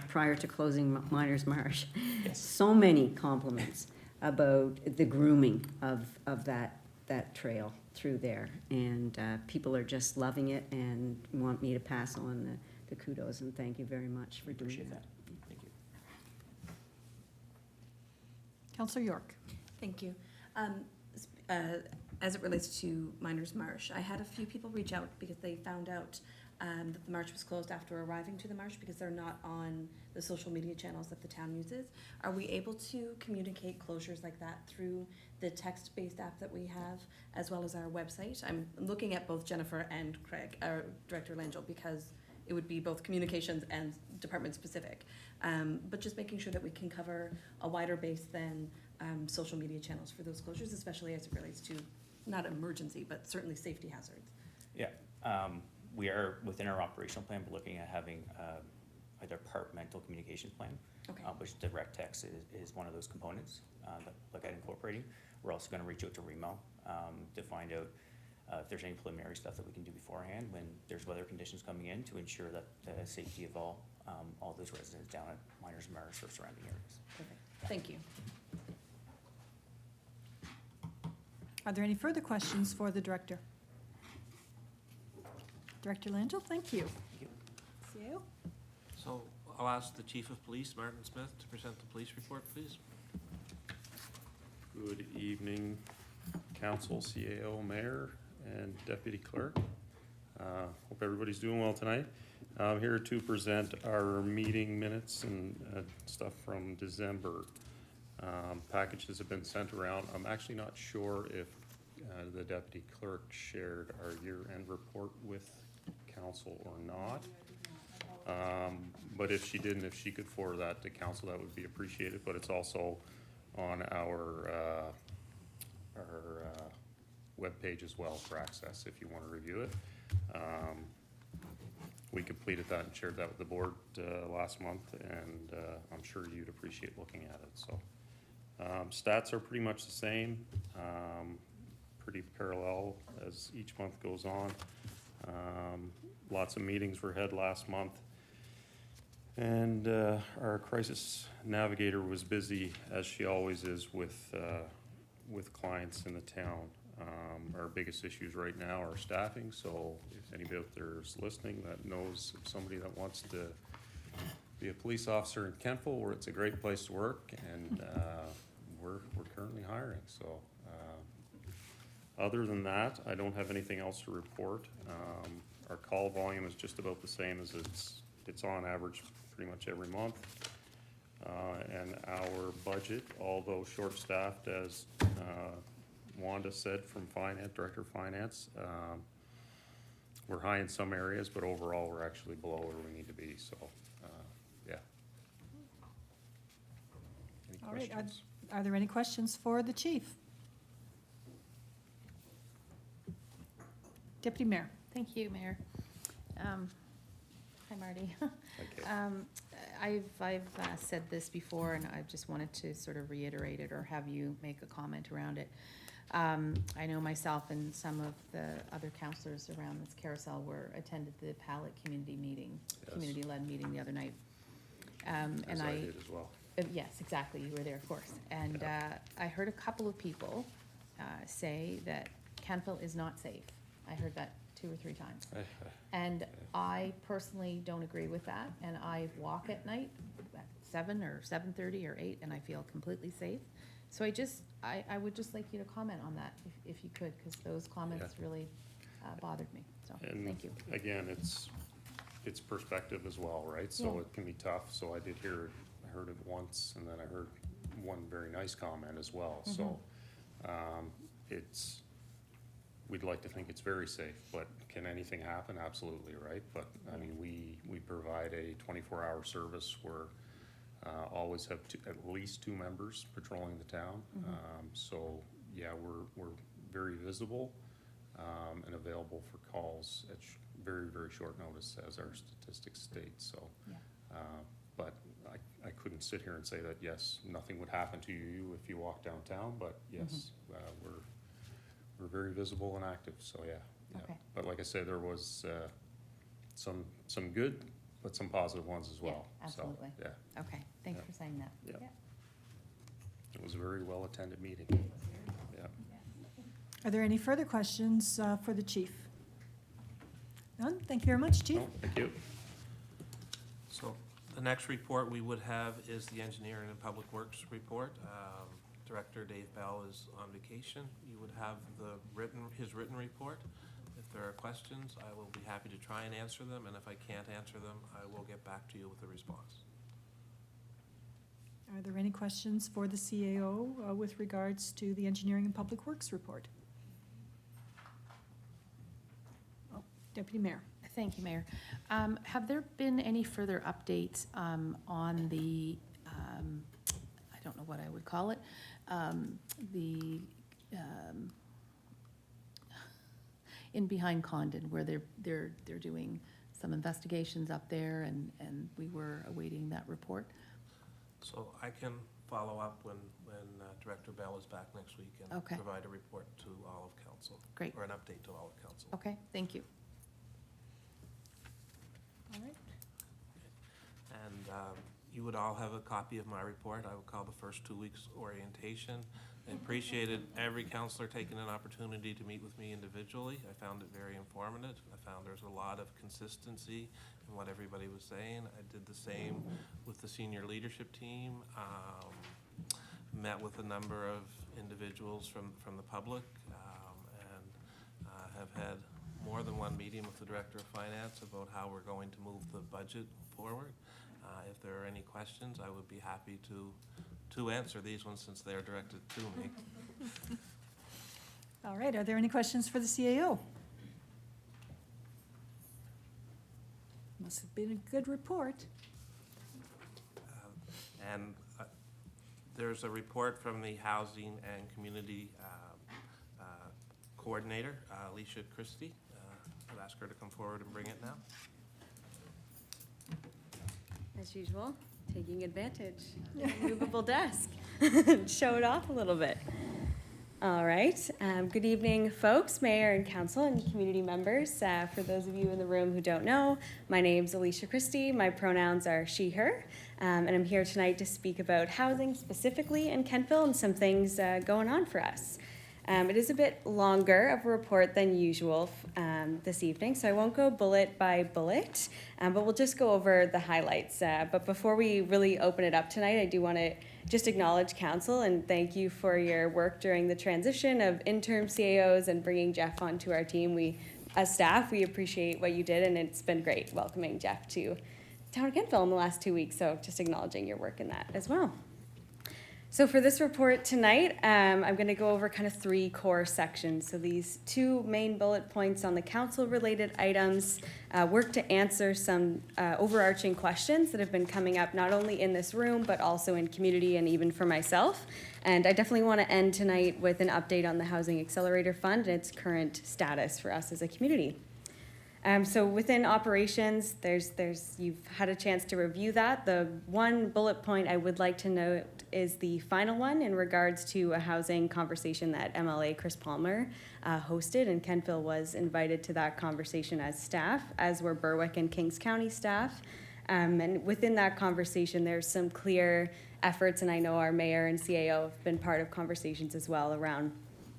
Speaker 3: prior to closing Miners Marsh,
Speaker 10: Yes.
Speaker 3: so many compliments about the grooming of that trail through there. And people are just loving it and want me to pass on the kudos, and thank you very much for doing
Speaker 10: Appreciate
Speaker 3: that.
Speaker 10: that. Thank you.
Speaker 1: Councillor York.
Speaker 5: Thank you. As it relates to Miners Marsh, I had a few people reach out because they found out that the marsh was closed after arriving to the marsh because they're not on the social media channels that the town uses. Are we able to communicate closures like that through the text-based app that we have, as well as our website? I'm looking at both Jennifer and Craig, our Director Langell, because it would be both communications and department specific. But just making sure that we can cover a wider base than social media channels for those closures, especially as it relates to not emergency, but certainly safety hazards.
Speaker 10: Yeah, we are within our operational plan, but looking at having a departmental communications plan,
Speaker 5: Okay.
Speaker 10: which direct text is one of those components that look at incorporating. We're also going to reach out to Remo to find out if there's any preliminary stuff that we can do beforehand when there's weather conditions coming in to ensure that the safety of all those residents down at Miners Marsh or surrounding areas.
Speaker 5: Perfect. Thank you.
Speaker 1: Are there any further questions for the director? Director Langell, thank you. CAO?
Speaker 2: So I'll ask the Chief of Police, Martin Smith, to present the police report, please.
Speaker 11: Good evening, council, CAO, mayor, and deputy clerk. Hope everybody's doing well tonight. I'm here to present our meeting minutes and stuff from December. Packages have been sent around. I'm actually not sure if the deputy clerk shared our year-end report with council or not. But if she didn't, if she could forward that to council, that would be appreciated. But it's also on our webpage as well for access if you want to review it. We completed that and shared that with the board last month, and I'm sure you'd appreciate looking at it. So stats are pretty much the same, pretty parallel as each month goes on. Lots of meetings were had last month, and our crisis navigator was busy, as she always is, with clients in the town. Our biggest issues right now are staffing, so if anybody out there is listening that knows somebody that wants to be a police officer in Kentville, where it's a great place to work, and we're currently hiring. So other than that, I don't have anything else to report. Our call volume is just about the same as it's on average pretty much every month. And our budget, although short-staffed, as Wanda said from finance, director of finance, we're high in some areas, but overall we're actually below where we need to be. So, yeah. Any
Speaker 1: All right,
Speaker 11: questions?
Speaker 1: are there any questions for the chief? Deputy Mayor?
Speaker 7: Thank you, Mayor. Hi, Marty.
Speaker 11: Okay.
Speaker 7: I've said this before, and I just wanted to sort of reiterate it or have you make a comment around it. I know myself and some of the other counselors around this carousel attended the Pallet community meeting,
Speaker 11: Yes.
Speaker 7: community-led meeting the other night.
Speaker 11: As
Speaker 7: And
Speaker 11: I did as well.
Speaker 7: Yes, exactly, you were there, of course. And I heard a couple of people say that Kentville is not safe. I heard that 2 or 3 times. And I personally don't agree with that, and I walk at night at 7 or 7:30 or 8, and I feel completely safe. So I would just like you to comment on that, if you could, because those comments really bothered me, so,
Speaker 11: And
Speaker 7: thank you.
Speaker 11: again, it's perspective as well, right? So
Speaker 7: Yeah.
Speaker 11: it can be tough. So I did hear it, I heard it once, and then I heard one very nice comment as well. So we'd like to think it's very safe, but can anything happen? Absolutely, right? But I mean, we provide a 24-hour service where always have at least 2 members patrolling the town. So yeah, we're very visible and available for calls at very, very short notice, as our statistics state. So,
Speaker 7: Yeah.
Speaker 11: but I couldn't sit here and say that, yes, nothing would happen to you if you walk downtown, but yes, we're very visible and active, so yeah.
Speaker 7: Okay.
Speaker 11: But like I said, there was some good, but some positive ones as well.
Speaker 7: Yeah, absolutely.
Speaker 11: So, yeah,
Speaker 7: Okay, thank you
Speaker 11: Yeah.
Speaker 7: for saying that.
Speaker 11: Yeah. it was a very well-attended meeting, yeah.
Speaker 1: Are there any further questions for the chief? None? Thank you very much, Chief.
Speaker 11: No, thank you.
Speaker 2: So the next report we would have is the Engineering and Public Works report. Director Dave Bell is on vacation. You would have his written report. If there are questions, I will be happy to try and answer them, and if I can't answer them, I will get back to you with a response.
Speaker 1: Are there any questions for the CAO with regards to the Engineering and Public Works report? Oh, Deputy Mayor.
Speaker 7: Thank you, Mayor. Have there been any further updates on the, I don't know what I would call it, in behind Condon, where they're doing some investigations up there, and we were awaiting that report?
Speaker 2: So I can follow up when Director Bell is back next week and
Speaker 7: Okay.
Speaker 2: provide a report to all of council.
Speaker 7: Great.
Speaker 2: Or an update to all of council.
Speaker 7: Okay, thank you.
Speaker 1: All right.
Speaker 2: And you would all have a copy of my report. I will call the first 2 weeks orientation. I appreciated every counselor taking an opportunity to meet with me individually. I found it very informative. I found there's a lot of consistency in what everybody was saying. I did the same with the senior leadership team. Met with a number of individuals from the public, and have had more than one meeting with the Director of Finance about how we're going to move the budget forward. If there are any questions, I would be happy to answer these ones since they are directed to me.
Speaker 1: All right, are there any questions for the CAO? Must have been a good report.
Speaker 2: And there's a report from the Housing and Community Coordinator, Alicia Christie. I'll ask her to come forward and bring it now.
Speaker 12: As usual, taking advantage of a movable desk. Show it off a little bit. All right. Good evening, folks, mayor and council and community members. For those of you in the room who don't know, my name's Alicia Christie. My pronouns are she, her. And I'm here tonight to speak about housing specifically in Kentville and some things going on for us. It is a bit longer of a report than usual this evening, so I won't go bullet by bullet, but we'll just go over the highlights. But before we really open it up tonight, I do want to just acknowledge council and thank you for your work during the transition of interim CAOs and bringing Jeff onto our team. We, as staff, we appreciate what you did, and it's been great welcoming Jeff to Town of Kentville in the last 2 weeks, so just acknowledging your work in that as well. So for this report tonight, I'm going to go over kind of 3 core sections. So these 2 main bullet points on the council-related items work to answer some overarching questions that have been coming up not only in this room, but also in community and even for myself. And I definitely want to end tonight with an update on the Housing Accelerator Fund and its current status for us as a community. So within operations, you've had a chance to review that. The one bullet point I would like to note is the final one in regards to a housing conversation that MLA Chris Palmer hosted, and Kentville was invited to that conversation as staff, as were Berwick and Kings County staff. And within that conversation, there's some clear efforts, and I know our mayor and CAO have been part of conversations as well around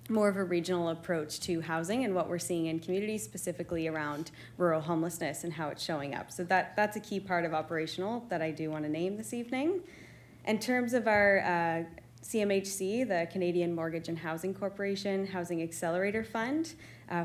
Speaker 12: more of a regional approach to housing and what we're seeing in communities, specifically around rural homelessness and how it's showing up. So that's a key part of operational that I do want to name this evening. In terms of our CMHC, the Canadian Mortgage and Housing Corporation Housing Accelerator Fund,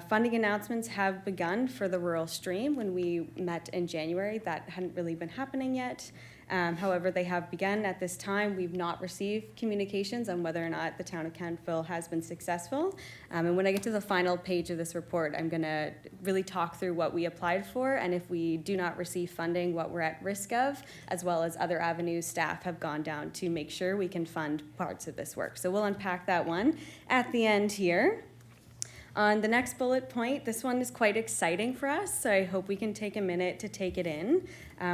Speaker 12: funding announcements have begun for the rural stream. When we met in January, that hadn't really been happening yet. However, they have begun at this time. We've not received communications on whether or not the town of Kentville has been successful. And when I get to the final page of this report, I'm going to really talk through what we applied for and if we do not receive funding, what we're at risk of, as well as other avenues staff have gone down to make sure we can fund parts of this work. So we'll unpack that one at the end here. On the next bullet point, this one is quite exciting for us, so I hope we can take a minute to take it in.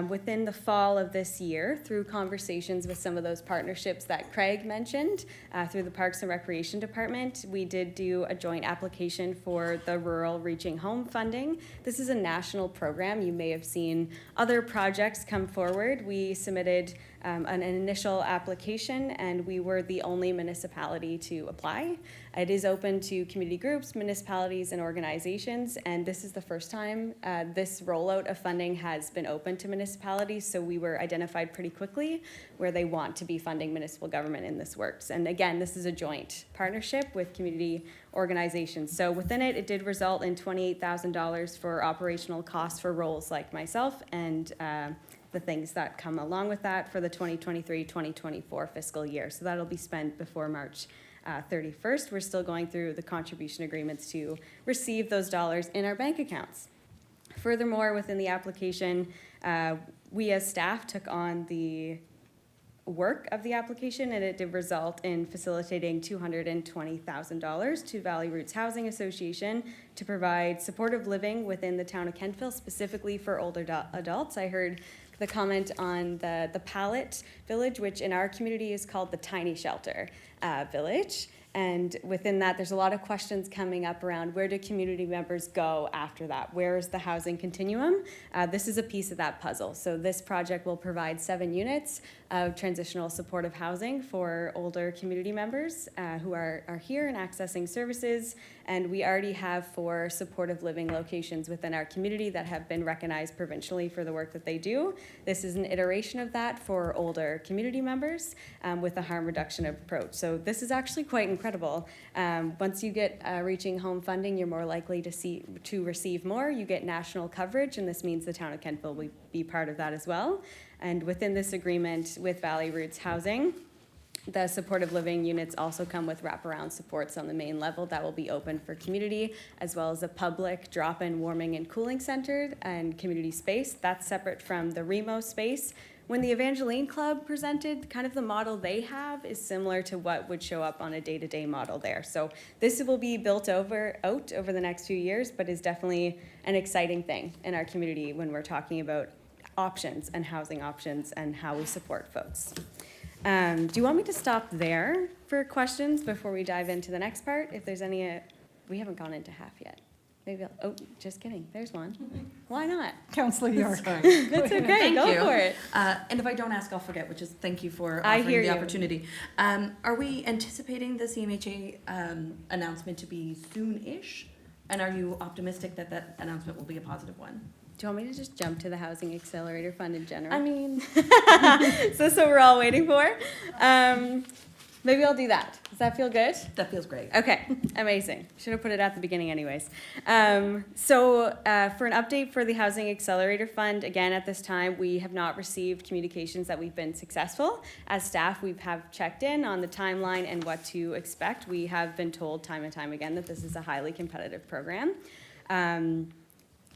Speaker 12: Within the fall of this year, through conversations with some of those partnerships that Craig mentioned, through the Parks and Recreation Department, we did do a joint application for the Rural Reaching Home funding. This is a national program. You may have seen other projects come forward. We submitted an initial application, and we were the only municipality to apply. It is open to community groups, municipalities, and organizations, and this is the first time this rollout of funding has been open to municipalities, so we were identified pretty quickly where they want to be funding municipal government in this works. And again, this is a joint partnership with community organizations. So within it, it did result in $28,000 for operational costs for roles like myself and the things that come along with that for the 2023-2024 fiscal year. So that'll be spent before March 31st. We're still going through the contribution agreements to receive those dollars in our bank accounts. Furthermore, within the application, we as staff took on the work of the application, and it did result in facilitating $220,000 to Valley Roots Housing Association to provide supportive living within the town of Kentville, specifically for older adults. I heard the comment on the Pallet Village, which in our community is called the Tiny Shelter Village. And within that, there's a lot of questions coming up around where do community members go after that? Where is the housing continuum? This is a piece of that puzzle. So this project will provide 7 units of transitional supportive housing for older community members who are here and accessing services. And we already have 4 supportive living locations within our community that have been recognized provincially for the work that they do. This is an iteration of that for older community members with a harm reduction approach. So this is actually quite incredible. Once you get reaching home funding, you're more likely to receive more. You get national coverage, and this means the town of Kentville will be part of that as well. And within this agreement with Valley Roots Housing, the supportive living units also come with wraparound supports on the main level that will be open for community, as well as a public drop-in warming and cooling center and community space. That's separate from the Remo space. When the Evangeline Club presented, kind of the model they have is similar to what would show up on a day-to-day model there. So this will be built out over the next few years, but is definitely an exciting thing in our community when we're talking about options and housing options and how we support folks. Do you want me to stop there for questions before we dive into the next part? If there's any, we haven't gone into half yet. Maybe just kidding, there's one. Why not?
Speaker 1: Councillor York.
Speaker 12: That's okay,
Speaker 5: Thank
Speaker 12: go
Speaker 5: you.
Speaker 12: for it.
Speaker 5: And if I don't ask, I'll forget, which is thank you for
Speaker 12: I
Speaker 5: offering
Speaker 12: hear
Speaker 5: the
Speaker 12: you.
Speaker 5: opportunity. Are we anticipating the CMHA announcement to be soon-ish? And are you optimistic that that announcement will be a positive one?
Speaker 12: Do you want me to just jump to the Housing Accelerator Fund in general?
Speaker 5: I mean,
Speaker 12: Is this what we're all waiting for? Maybe I'll do that. Does that feel good?
Speaker 5: that feels great.
Speaker 12: Okay, amazing. Should have put it at the beginning anyways. For an update for the Housing Accelerator Fund, again, at this time, we have not received communications that we've been successful. As staff, we have checked in on the timeline and what to expect. We have been told time and time again that this is a highly competitive program.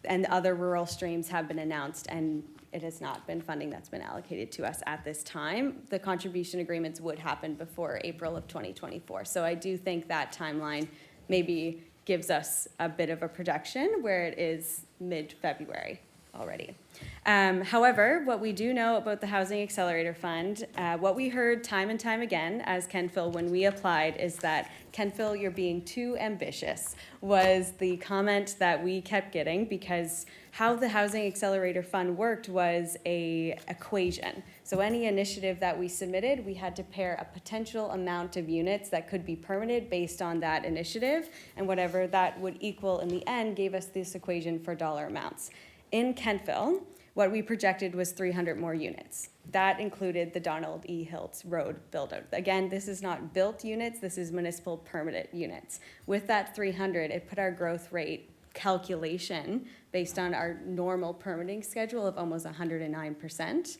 Speaker 12: And other rural streams have been announced, and it has not been funding that's been allocated to us at this time. The contribution agreements would happen before April of 2024. So I do think that timeline maybe gives us a bit of a projection where it is mid-February already. However, what we do know about the Housing Accelerator Fund, what we heard time and time again as Kentville when we applied is that, Kentville, you're being too ambitious, was the comment that we kept getting, because how the Housing Accelerator Fund worked was a equation. So any initiative that we submitted, we had to pair a potential amount of units that could be permitted based on that initiative, and whatever that would equal in the end gave us this equation for dollar amounts. In Kentville, what we projected was 300 more units. That included the Donald E. Hiltz Road build-out. Again, this is not built units, this is municipal permitted units. With that 300, it put our growth rate calculation based on our normal permitting schedule of almost 109%.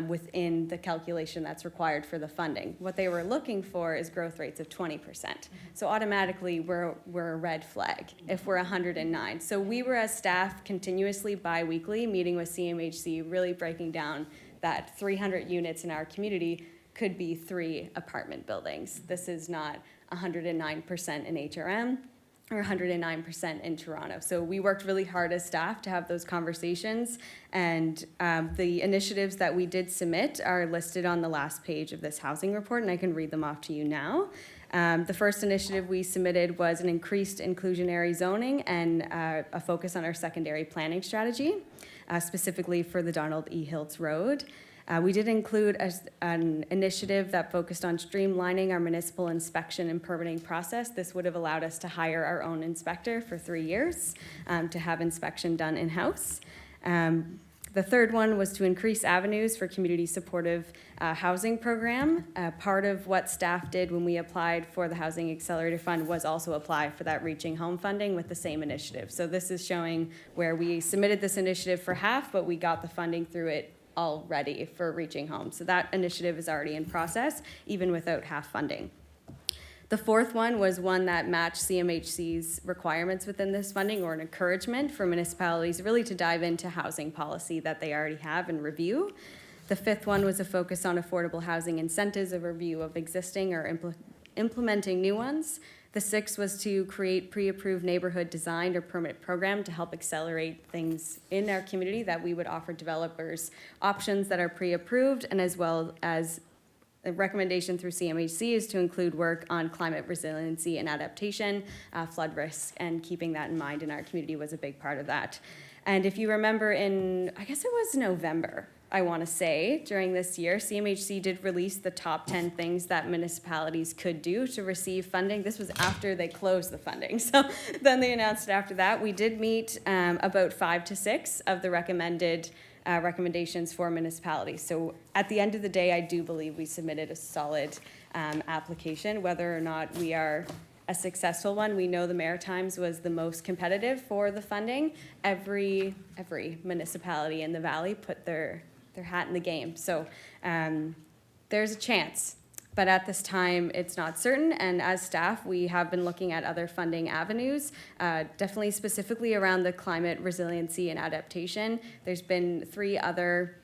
Speaker 12: Within the calculation that's required for the funding. What they were looking for is growth rates of 20%. So automatically, we're a red flag if we're 109. So we were, as staff, continuously bi-weekly meeting with CMHC, really breaking down that 300 units in our community could be 3 apartment buildings. This is not 109% in HRM or 109% in Toronto. So we worked really hard as staff to have those conversations, and the initiatives that we did submit are listed on the last page of this housing report, and I can read them off to you now. The first initiative we submitted was an increased inclusionary zoning and a focus on our secondary planning strategy, specifically for the Donald E. Hiltz Road. We did include an initiative that focused on streamlining our municipal inspection and permitting process. This would have allowed us to hire our own inspector for 3 years to have inspection done in-house. The third one was to increase avenues for community supportive housing program. Part of what staff did when we applied for the Housing Accelerator Fund was also apply for that Reaching Home funding with the same initiative. So this is showing where we submitted this initiative for half, but we got the funding through it already for Reaching Home. So that initiative is already in process, even without half funding. The fourth one was one that matched CMHC's requirements within this funding, or an encouragement for municipalities really to dive into housing policy that they already have and review. The fifth one was a focus on affordable housing incentives, a review of existing or implementing new ones. The sixth was to create pre-approved neighborhood design or permit program to help accelerate things in our community that we would offer developers options that are pre-approved, and as well as the recommendation through CMHC is to include work on climate resiliency and adaptation, flood risk, and keeping that in mind in our community was a big part of that. And if you remember I guess it was November, I want to say, during this year, CMHC did release the top 10 things that municipalities could do to receive funding. This was after they closed the funding. So then they announced it after that. We did meet about 5 to 6 of the recommended recommendations for municipalities. So at the end of the day, I do believe we submitted a solid application. Whether or not we are a successful one, we know the Maritimes was the most competitive for the funding. Every municipality in the valley put their hat in the game. So there's a chance. But at this time, it's not certain, and as staff, we have been looking at other funding avenues, definitely specifically around the climate resiliency and adaptation. There's been 3 other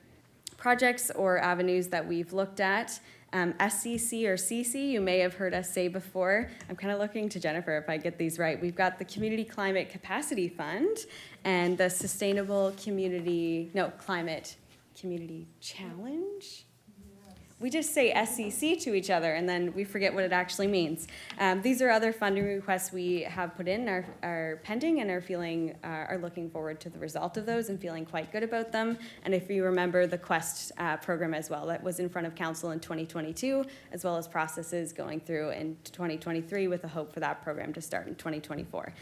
Speaker 12: projects or avenues that we've looked at. SCC or CC, you may have heard us say before. I'm kind of looking to Jennifer if I get these right. We've got the Community Climate Capacity Fund and the Climate Community Challenge. We just say SCC to each other and then we forget what it actually means. These are other funding requests we have put in, are pending, and are looking forward to the result of those and feeling quite good about them. And if you remember the Quest program as well, that was in front of council in 2022, as well as processes going through in 2023 with a hope for that program to start in 2024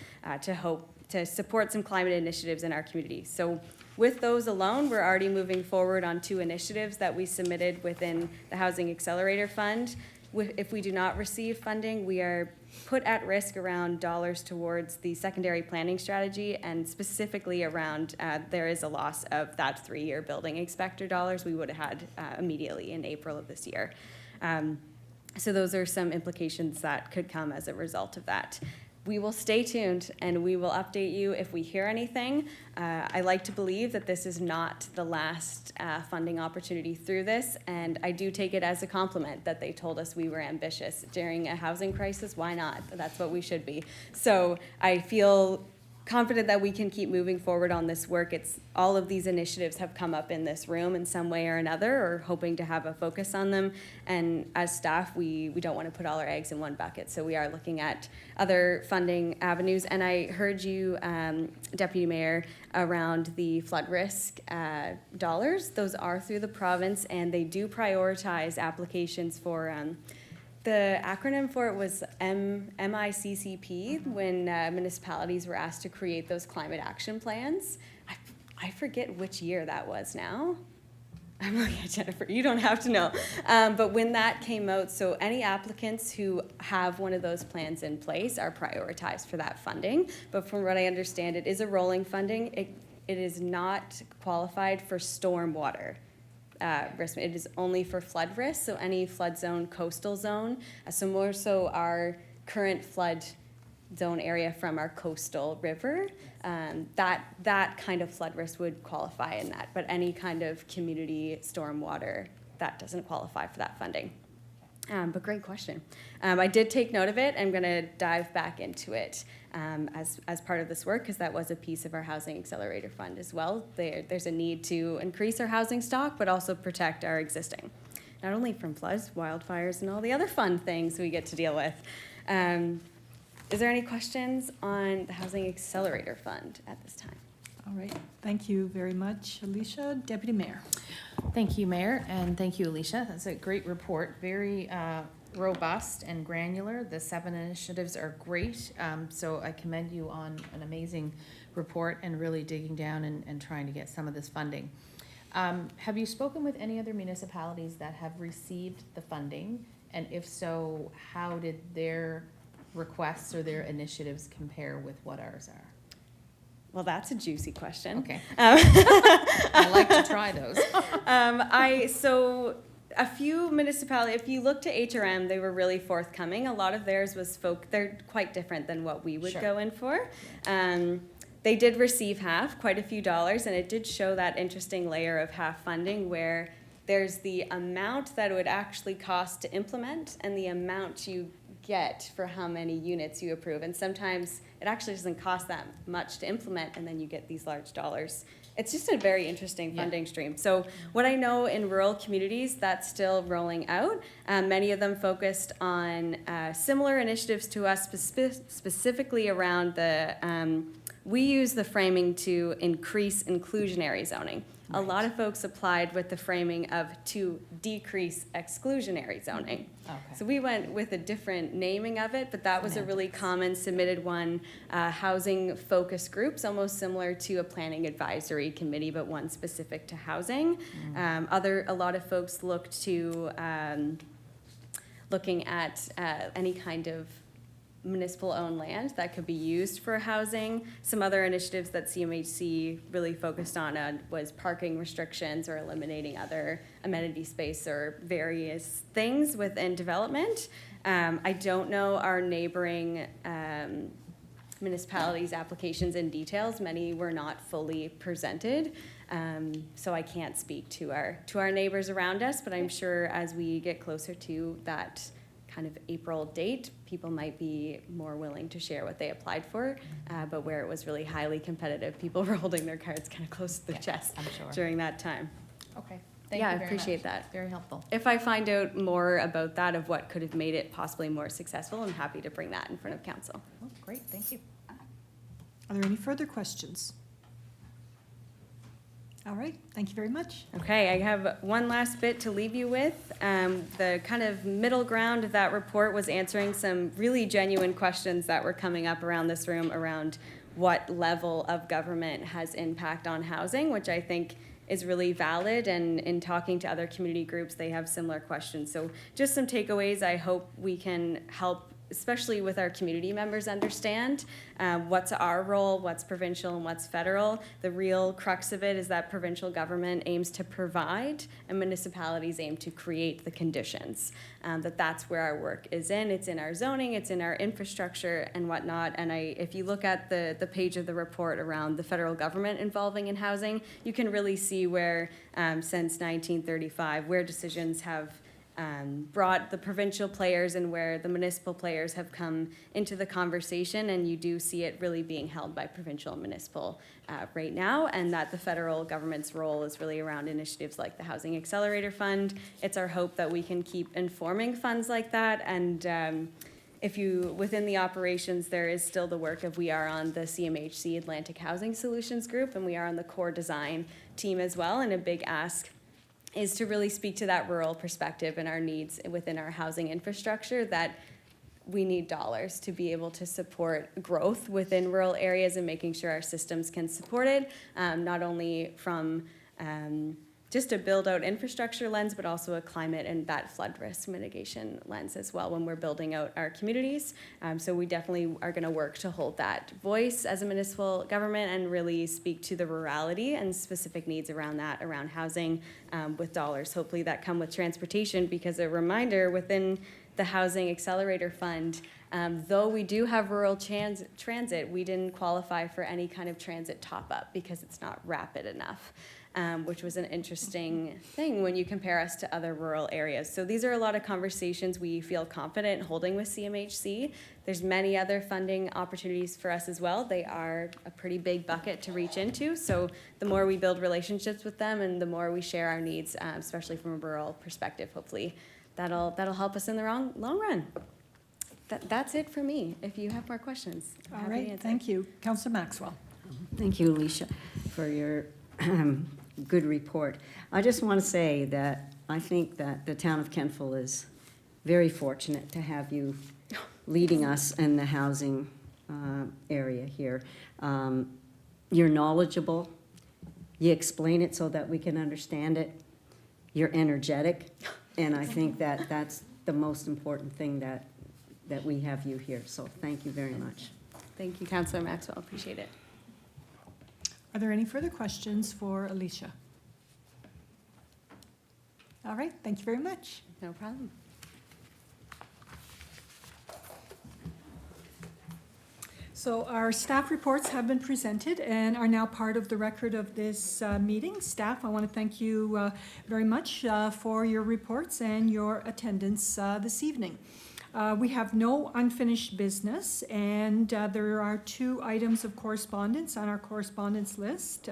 Speaker 12: to support some climate initiatives in our community. So with those alone, we're already moving forward on 2 initiatives that we submitted within the Housing Accelerator Fund. If we do not receive funding, we are put at risk around dollars towards the secondary planning strategy, and specifically around there is a loss of that 3-year building inspector dollars we would have had immediately in April of this year. So those are some implications that could come as a result of that. We will stay tuned and we will update you if we hear anything. I like to believe that this is not the last funding opportunity through this, and I do take it as a compliment that they told us we were ambitious. During a housing crisis, why not? That's what we should be. So I feel confident that we can keep moving forward on this work. All of these initiatives have come up in this room in some way or another, or hoping to have a focus on them. And as staff, we don't want to put all our eggs in one bucket. So we are looking at other funding avenues. And I heard you, Deputy Mayor, around the flood risk dollars. Those are through the province, and they do prioritize applications for the acronym for it was MICCP, when municipalities were asked to create those climate action plans. I forget which year that was now. I'm looking at Jennifer, you don't have to know. But when that came out, so any applicants who have one of those plans in place are prioritized for that funding. But from what I understand, it is a rolling funding. It is not qualified for stormwater risk. It is only for flood risk, so any flood zone, coastal zone. So more so our current flood zone area from our coastal river, that kind of flood risk would qualify in that. But any kind of community stormwater, that doesn't qualify for that funding. But great question. I did take note of it. I'm going to dive back into it as part of this work, because that was a piece of our Housing Accelerator Fund as well. There's a need to increase our housing stock, but also protect our existing, not only from floods, wildfires, and all the other fun things we get to deal with. Is there any questions on the Housing Accelerator Fund at this time?
Speaker 1: All right, thank you very much, Alicia. Deputy Mayor.
Speaker 7: Thank you, Mayor, and thank you, Alicia. That's a great report, very robust and granular. The 7 initiatives are great, so I commend you on an amazing report and really digging down and trying to get some of this funding. Have you spoken with any other municipalities that have received the funding? And if so, how did their requests or their initiatives compare with what ours are?
Speaker 12: Well, that's a juicy question.
Speaker 7: Okay. I like to try those.
Speaker 12: So a few municipalities, if you look to HRM, they were really forthcoming. A lot of theirs was they're quite different than what we would go in for. They did receive half, quite a few dollars, and it did show that interesting layer of half funding where there's the amount that it would actually cost to implement and the amount you get for how many units you approve. And sometimes it actually doesn't cost that much to implement, and then you get these large dollars. It's just a very interesting funding stream. So what I know in rural communities, that's still rolling out. Many of them focused on similar initiatives to us, specifically around we use the framing to increase inclusionary zoning. A lot of folks applied with the framing of to decrease exclusionary zoning.
Speaker 7: Okay.
Speaker 12: So we went with a different naming of it, but that was a really common submitted one. Housing focus groups, almost similar to a planning advisory committee, but one specific to housing. A lot of folks looked to looking at any kind of municipal-owned land that could be used for housing. Some other initiatives that CMHC really focused on was parking restrictions or eliminating other amenity space or various things within development. I don't know our neighboring municipalities' applications in details. Many were not fully presented. So I can't speak to our neighbors around us, but I'm sure as we get closer to that kind of April date, people might be more willing to share what they applied for. But where it was really highly competitive, people were holding their cards kind of close to the chest
Speaker 7: I'm sure.
Speaker 12: during that time.
Speaker 7: Okay, thank
Speaker 12: Yeah,
Speaker 7: you
Speaker 12: I
Speaker 7: very
Speaker 12: appreciate
Speaker 7: much.
Speaker 12: that.
Speaker 7: Very helpful.
Speaker 12: If I find out more about that, of what could have made it possibly more successful, I'm happy to bring that in front of council.
Speaker 7: Oh, great, thank you.
Speaker 1: Are there any further questions? All right, thank you very much.
Speaker 12: Okay, I have one last bit to leave you with. The kind of middle ground of that report was answering some really genuine questions that were coming up around this room around what level of government has impact on housing, which I think is really valid, and in talking to other community groups, they have similar questions. So just some takeaways I hope we can help, especially with our community members, understand what's our role, what's provincial and what's federal. The real crux of it is that provincial government aims to provide and municipalities aim to create the conditions. That's where our work is in. It's in our zoning, it's in our infrastructure and whatnot. And if you look at the page of the report around the federal government involving in housing, you can really see where since 1935, where decisions have brought the provincial players and where the municipal players have come into the conversation, and you do see it really being held by provincial and municipal right now, and that the federal government's role is really around initiatives like the Housing Accelerator Fund. It's our hope that we can keep informing funds like that, and within the operations, there is still the work of, we are on the CMHC Atlantic Housing Solutions Group, and we are on the core design team as well, and a big ask is to really speak to that rural perspective and our needs within our housing infrastructure, that we need dollars to be able to support growth within rural areas and making sure our systems can support it, not only from just a build-out infrastructure lens, but also a climate and that flood risk mitigation lens as well when we're building out our communities. So we definitely are gonna work to hold that voice as a municipal government and really speak to the rurality and specific needs around that, around housing, with dollars. Hopefully that come with transportation, because a reminder, within the Housing Accelerator Fund, though we do have rural transit, we didn't qualify for any kind of transit top-up because it's not rapid enough. Which was an interesting thing when you compare us to other rural areas. So these are a lot of conversations we feel confident holding with CMHC. There's many other funding opportunities for us as well. They are a pretty big bucket to reach into. So the more we build relationships with them and the more we share our needs, especially from a rural perspective, hopefully that'll help us in the long run. That's it for me. If you have more questions, I'm
Speaker 1: All
Speaker 12: happy to
Speaker 1: right,
Speaker 12: answer.
Speaker 1: thank you. Councillor Maxwell.
Speaker 3: Thank you, Alicia, for your good report. I just want to say that I think that the town of Kentville is very fortunate to have you leading us in the housing area here. You're knowledgeable. You explain it so that we can understand it. You're energetic. And I think that that's the most important thing, that we have you here. So thank you very much.
Speaker 12: Thank you, Councillor Maxwell. Appreciate it.
Speaker 1: Are there any further questions for Alicia? All right, thank you very much.
Speaker 12: No problem.
Speaker 1: So our staff reports have been presented and are now part of the record of this meeting. Staff, I want to thank you very much for your reports and your attendance this evening. We have no unfinished business, and there are 2 items of correspondence on our correspondence list.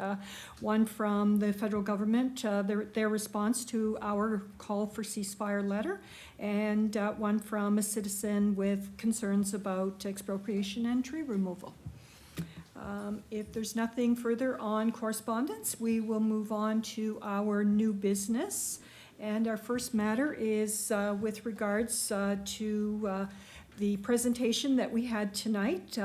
Speaker 1: One from the federal government, their response to our call for ceasefire letter, and one from a citizen with concerns about expropriation and tree removal. If there's nothing further on correspondence, we will move on to our new business. And our first matter is with regards to the presentation that we had tonight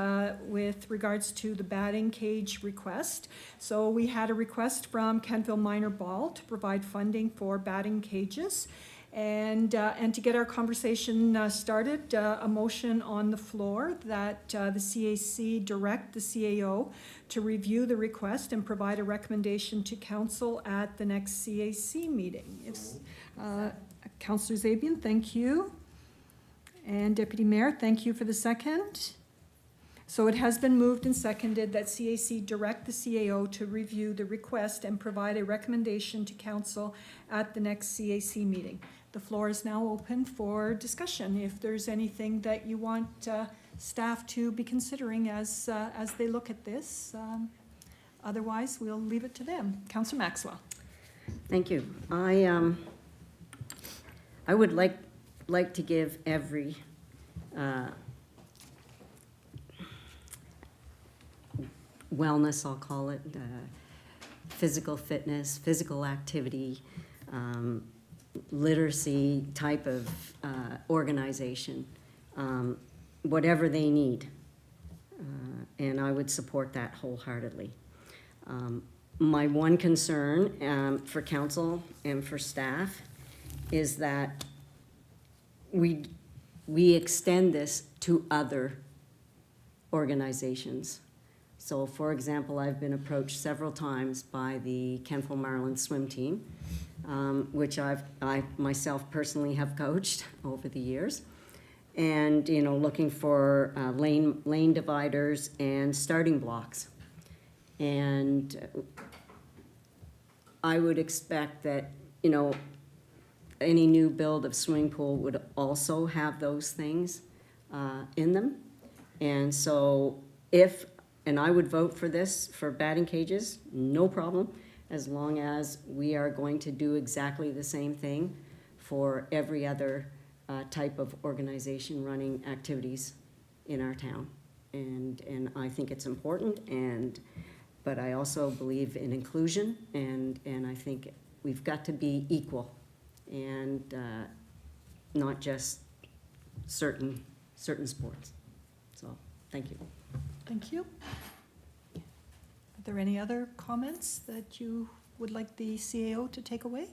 Speaker 1: with regards to the batting cage request. So we had a request from Kentville Minor Ball to provide funding for batting cages. And to get our conversation started, a motion on the floor that the CAC direct the CAO to review the request and provide a recommendation to council at the next CAC meeting. It's, Councillor Zabian, thank you. And Deputy Mayor, thank you for the second. So it has been moved and seconded that CAC direct the CAO to review the request and provide a recommendation to council at the next CAC meeting. The floor is now open for discussion. If there's anything that you want staff to be considering as they look at this. Otherwise, we'll leave it to them. Councillor Maxwell.
Speaker 3: Thank you. I would like to give every wellness, I'll call it, physical fitness, physical activity, literacy type of organization, whatever they need. And I would support that wholeheartedly. My one concern for council and for staff is that we extend this to other organizations. So, for example, I've been approached several times by the Kentville Maryland swim team, which I myself personally have coached over the years, and looking for lane dividers and starting blocks. And I would expect that any new build of swimming pool would also have those things in them. And so and I would vote for this, for batting cages, no problem, as long as we are going to do exactly the same thing for every other type of organization running activities in our town. And I think it's important, but I also believe in inclusion, and I think we've got to be equal and not just certain sports. So, thank you.
Speaker 1: Thank you. Are there any other comments that you would like the CAO to take away?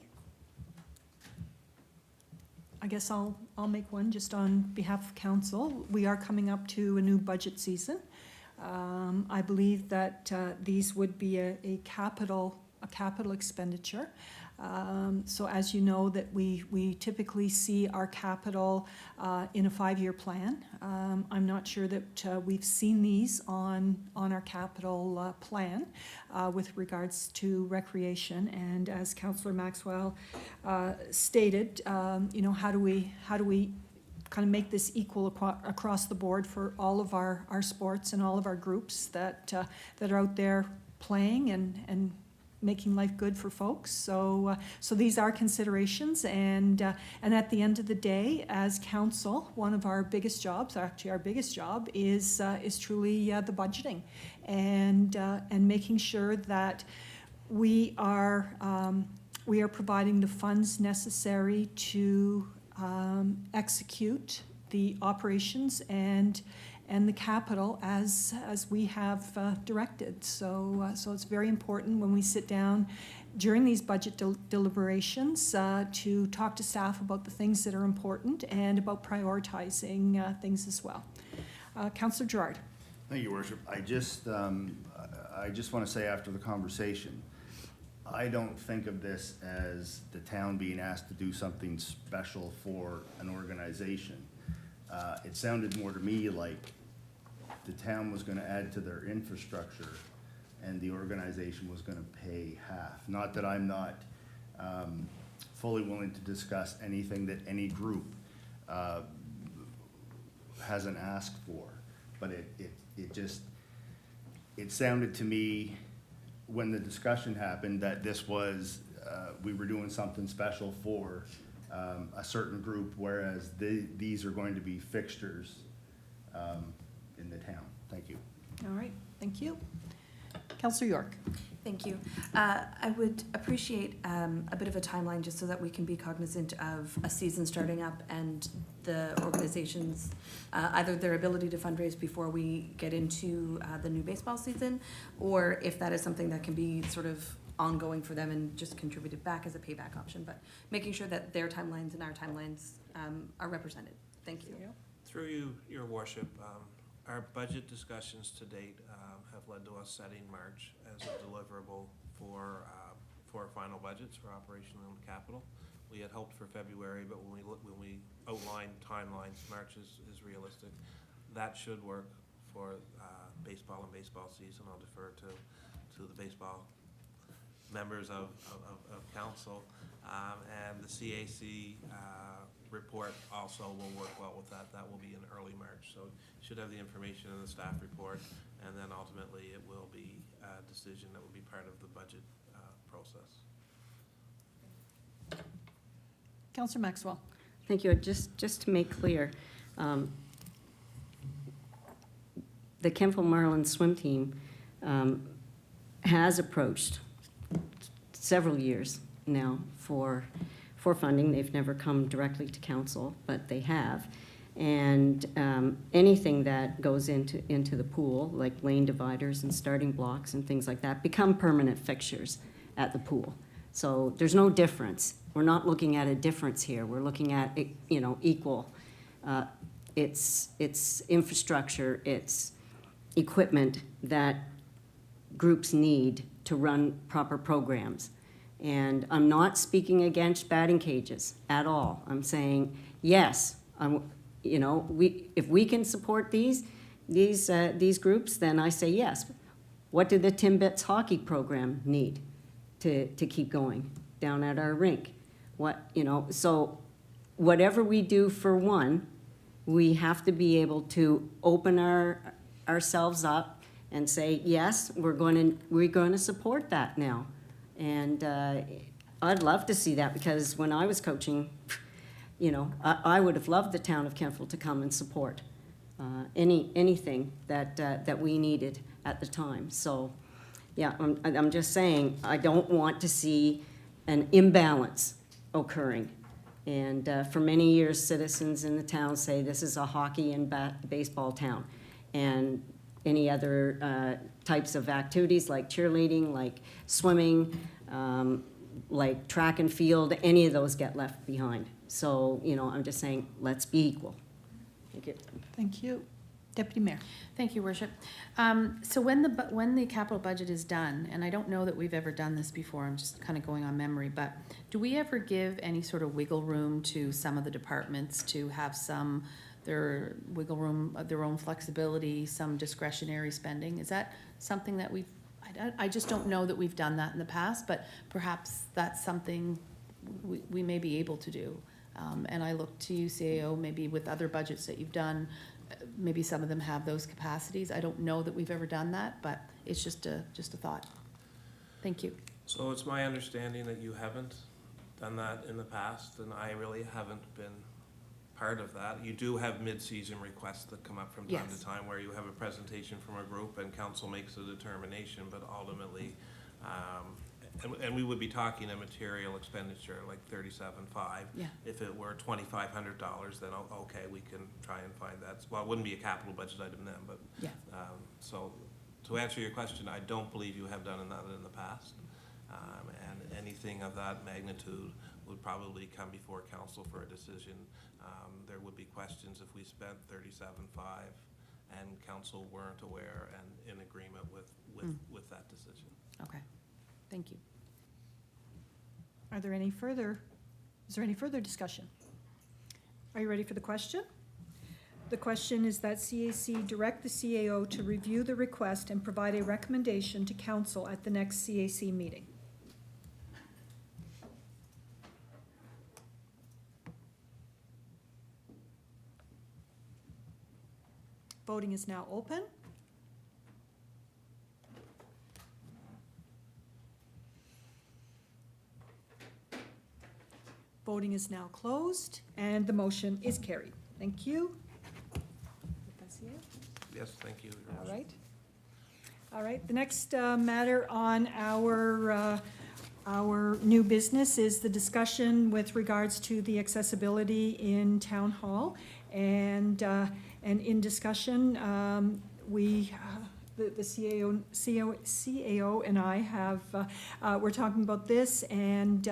Speaker 1: I guess I'll make one just on behalf of council. We are coming up to a new budget season. I believe that these would be a capital expenditure. So as you know, that we typically see our capital in a 5-year plan. I'm not sure that we've seen these on our capital plan with regards to recreation. And as Councillor Maxwell stated, how do we kind of make this equal across the board for all of our sports and all of our groups that are out there playing and making life good for folks. So these are considerations, and at the end of the day, as council, one of our biggest jobs, actually our biggest job, is truly the budgeting and making sure that we are providing the funds necessary to execute the operations and the capital as we have directed. So it's very important when we sit down during these budget deliberations to talk to staff about the things that are important and about prioritizing things as well. Councillor Gerard.
Speaker 6: Thank you, Worship. I just want to say after the conversation, I don't think of this as the town being asked to do something special for an organization. It sounded more to me like the town was going to add to their infrastructure and the organization was going to pay half. Not that I'm not fully willing to discuss anything that any group hasn't asked for, but it just, it sounded to me, when the discussion happened, that this was, we were doing something special for a certain group, whereas these are going to be fixtures in the town. Thank you.
Speaker 1: All right, thank you. Counselor York.
Speaker 5: Thank you. I would appreciate a bit of a timeline, just so that we can be cognizant of a season starting up and the organizations, either their ability to fundraise before we get into the new baseball season, or if that is something that can be sort of ongoing for them and just contributed back as a payback option, but making sure that their timelines and our timelines are represented. Thank you.
Speaker 2: Through you, your worship, our budget discussions to date have led to us setting March as a deliverable for final budgets for operational and capital. We had hoped for February, but when we outlined timelines, March is realistic. That should work for baseball and baseball season. I'll defer to the baseball members of council. And the CAC report also will work well with that. That will be in early March. So you should have the information in the staff report, and then ultimately it will be a decision that will be part of the budget process.
Speaker 1: Counselor Maxwell.
Speaker 3: Thank you. Just to make clear, the Kentville Marlin swim team has approached several years now for funding. They've never come directly to council, but they have. And anything that goes into the pool, like lane dividers and starting blocks and things like that, become permanent fixtures at the pool. So there's no difference. We're not looking at a difference here. We're looking at, equal. It's infrastructure, it's equipment that groups need to run proper programs. And I'm not speaking against batting cages at all. I'm saying, yes, if we can support these groups, then I say yes. What did the Timbits hockey program need to keep going down at our rink? So whatever we do for one, we have to be able to open ourselves up and say, yes, we're going to support that now. And I'd love to see that, because when I was coaching, I would have loved the town of Kentville to come and support anything that we needed at the time. So, yeah, I'm just saying, I don't want to see an imbalance occurring. And for many years, citizens in the town say this is a hockey and baseball town. And any other types of activities like cheerleading, like swimming, like track and field, any of those get left behind. So, I'm just saying, let's be equal. Thank you.
Speaker 1: Thank you. Deputy Mayor.
Speaker 7: Thank you, Worship. So when the capital budget is done, and I don't know that we've ever done this before, I'm just kind of going on memory, but do we ever give any sort of wiggle room to some of the departments to have their wiggle room, their own flexibility, some discretionary spending? Is that something that I just don't know that we've done that in the past, but perhaps that's something we may be able to do. And I look to you, CAO, maybe with other budgets that you've done, maybe some of them have those capacities. I don't know that we've ever done that, but it's just a thought. Thank you.
Speaker 2: So it's my understanding that you haven't done that in the past, and I really haven't been part of that. You do have mid-season requests that come up from time
Speaker 7: Yes.
Speaker 2: to time where you have a presentation from a group and council makes a determination, but ultimately, and we would be talking a material expenditure like $37,500.
Speaker 7: Yeah.
Speaker 2: If it were $2,500, then okay, we can try and find that. Well, it wouldn't be a capital budget item then, but
Speaker 7: Yeah.
Speaker 2: so to answer your question, I don't believe you have done that in the past. And anything of that magnitude would probably come before council for a decision. There would be questions if we spent $37,500 and council weren't aware and in agreement with that decision.
Speaker 7: Okay. Thank you.
Speaker 1: Is there any further discussion? Are you ready for the question? The question is that CAC direct the CAO to review the request and provide a recommendation to council at the next CAC meeting. Voting is now open. Voting is now closed, and the motion is carried. Thank you.
Speaker 2: Yes, thank you. Your
Speaker 1: All
Speaker 2: Worship.
Speaker 1: right. All right, the next matter on our new business is the discussion with regards to the accessibility in Town Hall. And in discussion, the CAO and I have, we're talking about this, and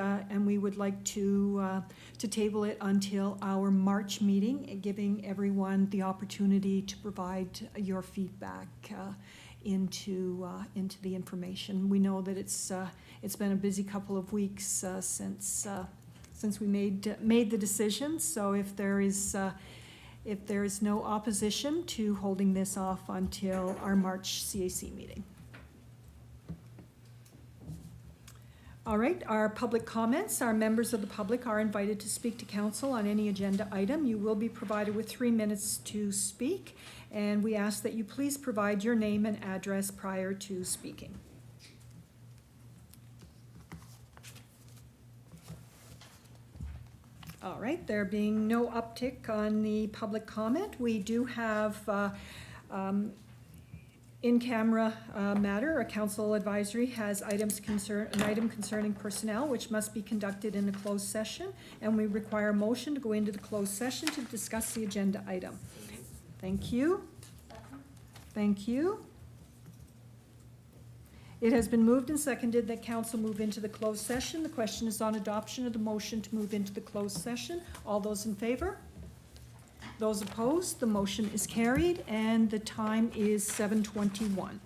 Speaker 1: we would like to table it until our March meeting, giving everyone the opportunity to provide your feedback into the information. We know that it's been a busy couple of weeks since we made the decision, so if there is no opposition to holding this off until our March CAC meeting. All right, our public comments. Our members of the public are invited to speak to council on any agenda item. You will be provided with 3 minutes to speak, and we ask that you please provide your name and address prior to speaking. All right, there being no uptick on the public comment, we do have in-camera matter. A council advisory has an item concerning personnel which must be conducted in a closed session, and we require a motion to go into the closed session to discuss the agenda item. Thank you. Thank you. It has been moved and seconded that council move into the closed session. The question is on adoption of the motion to move into the closed session. All those in favor? Those opposed? The motion is carried, and the time is 7:21.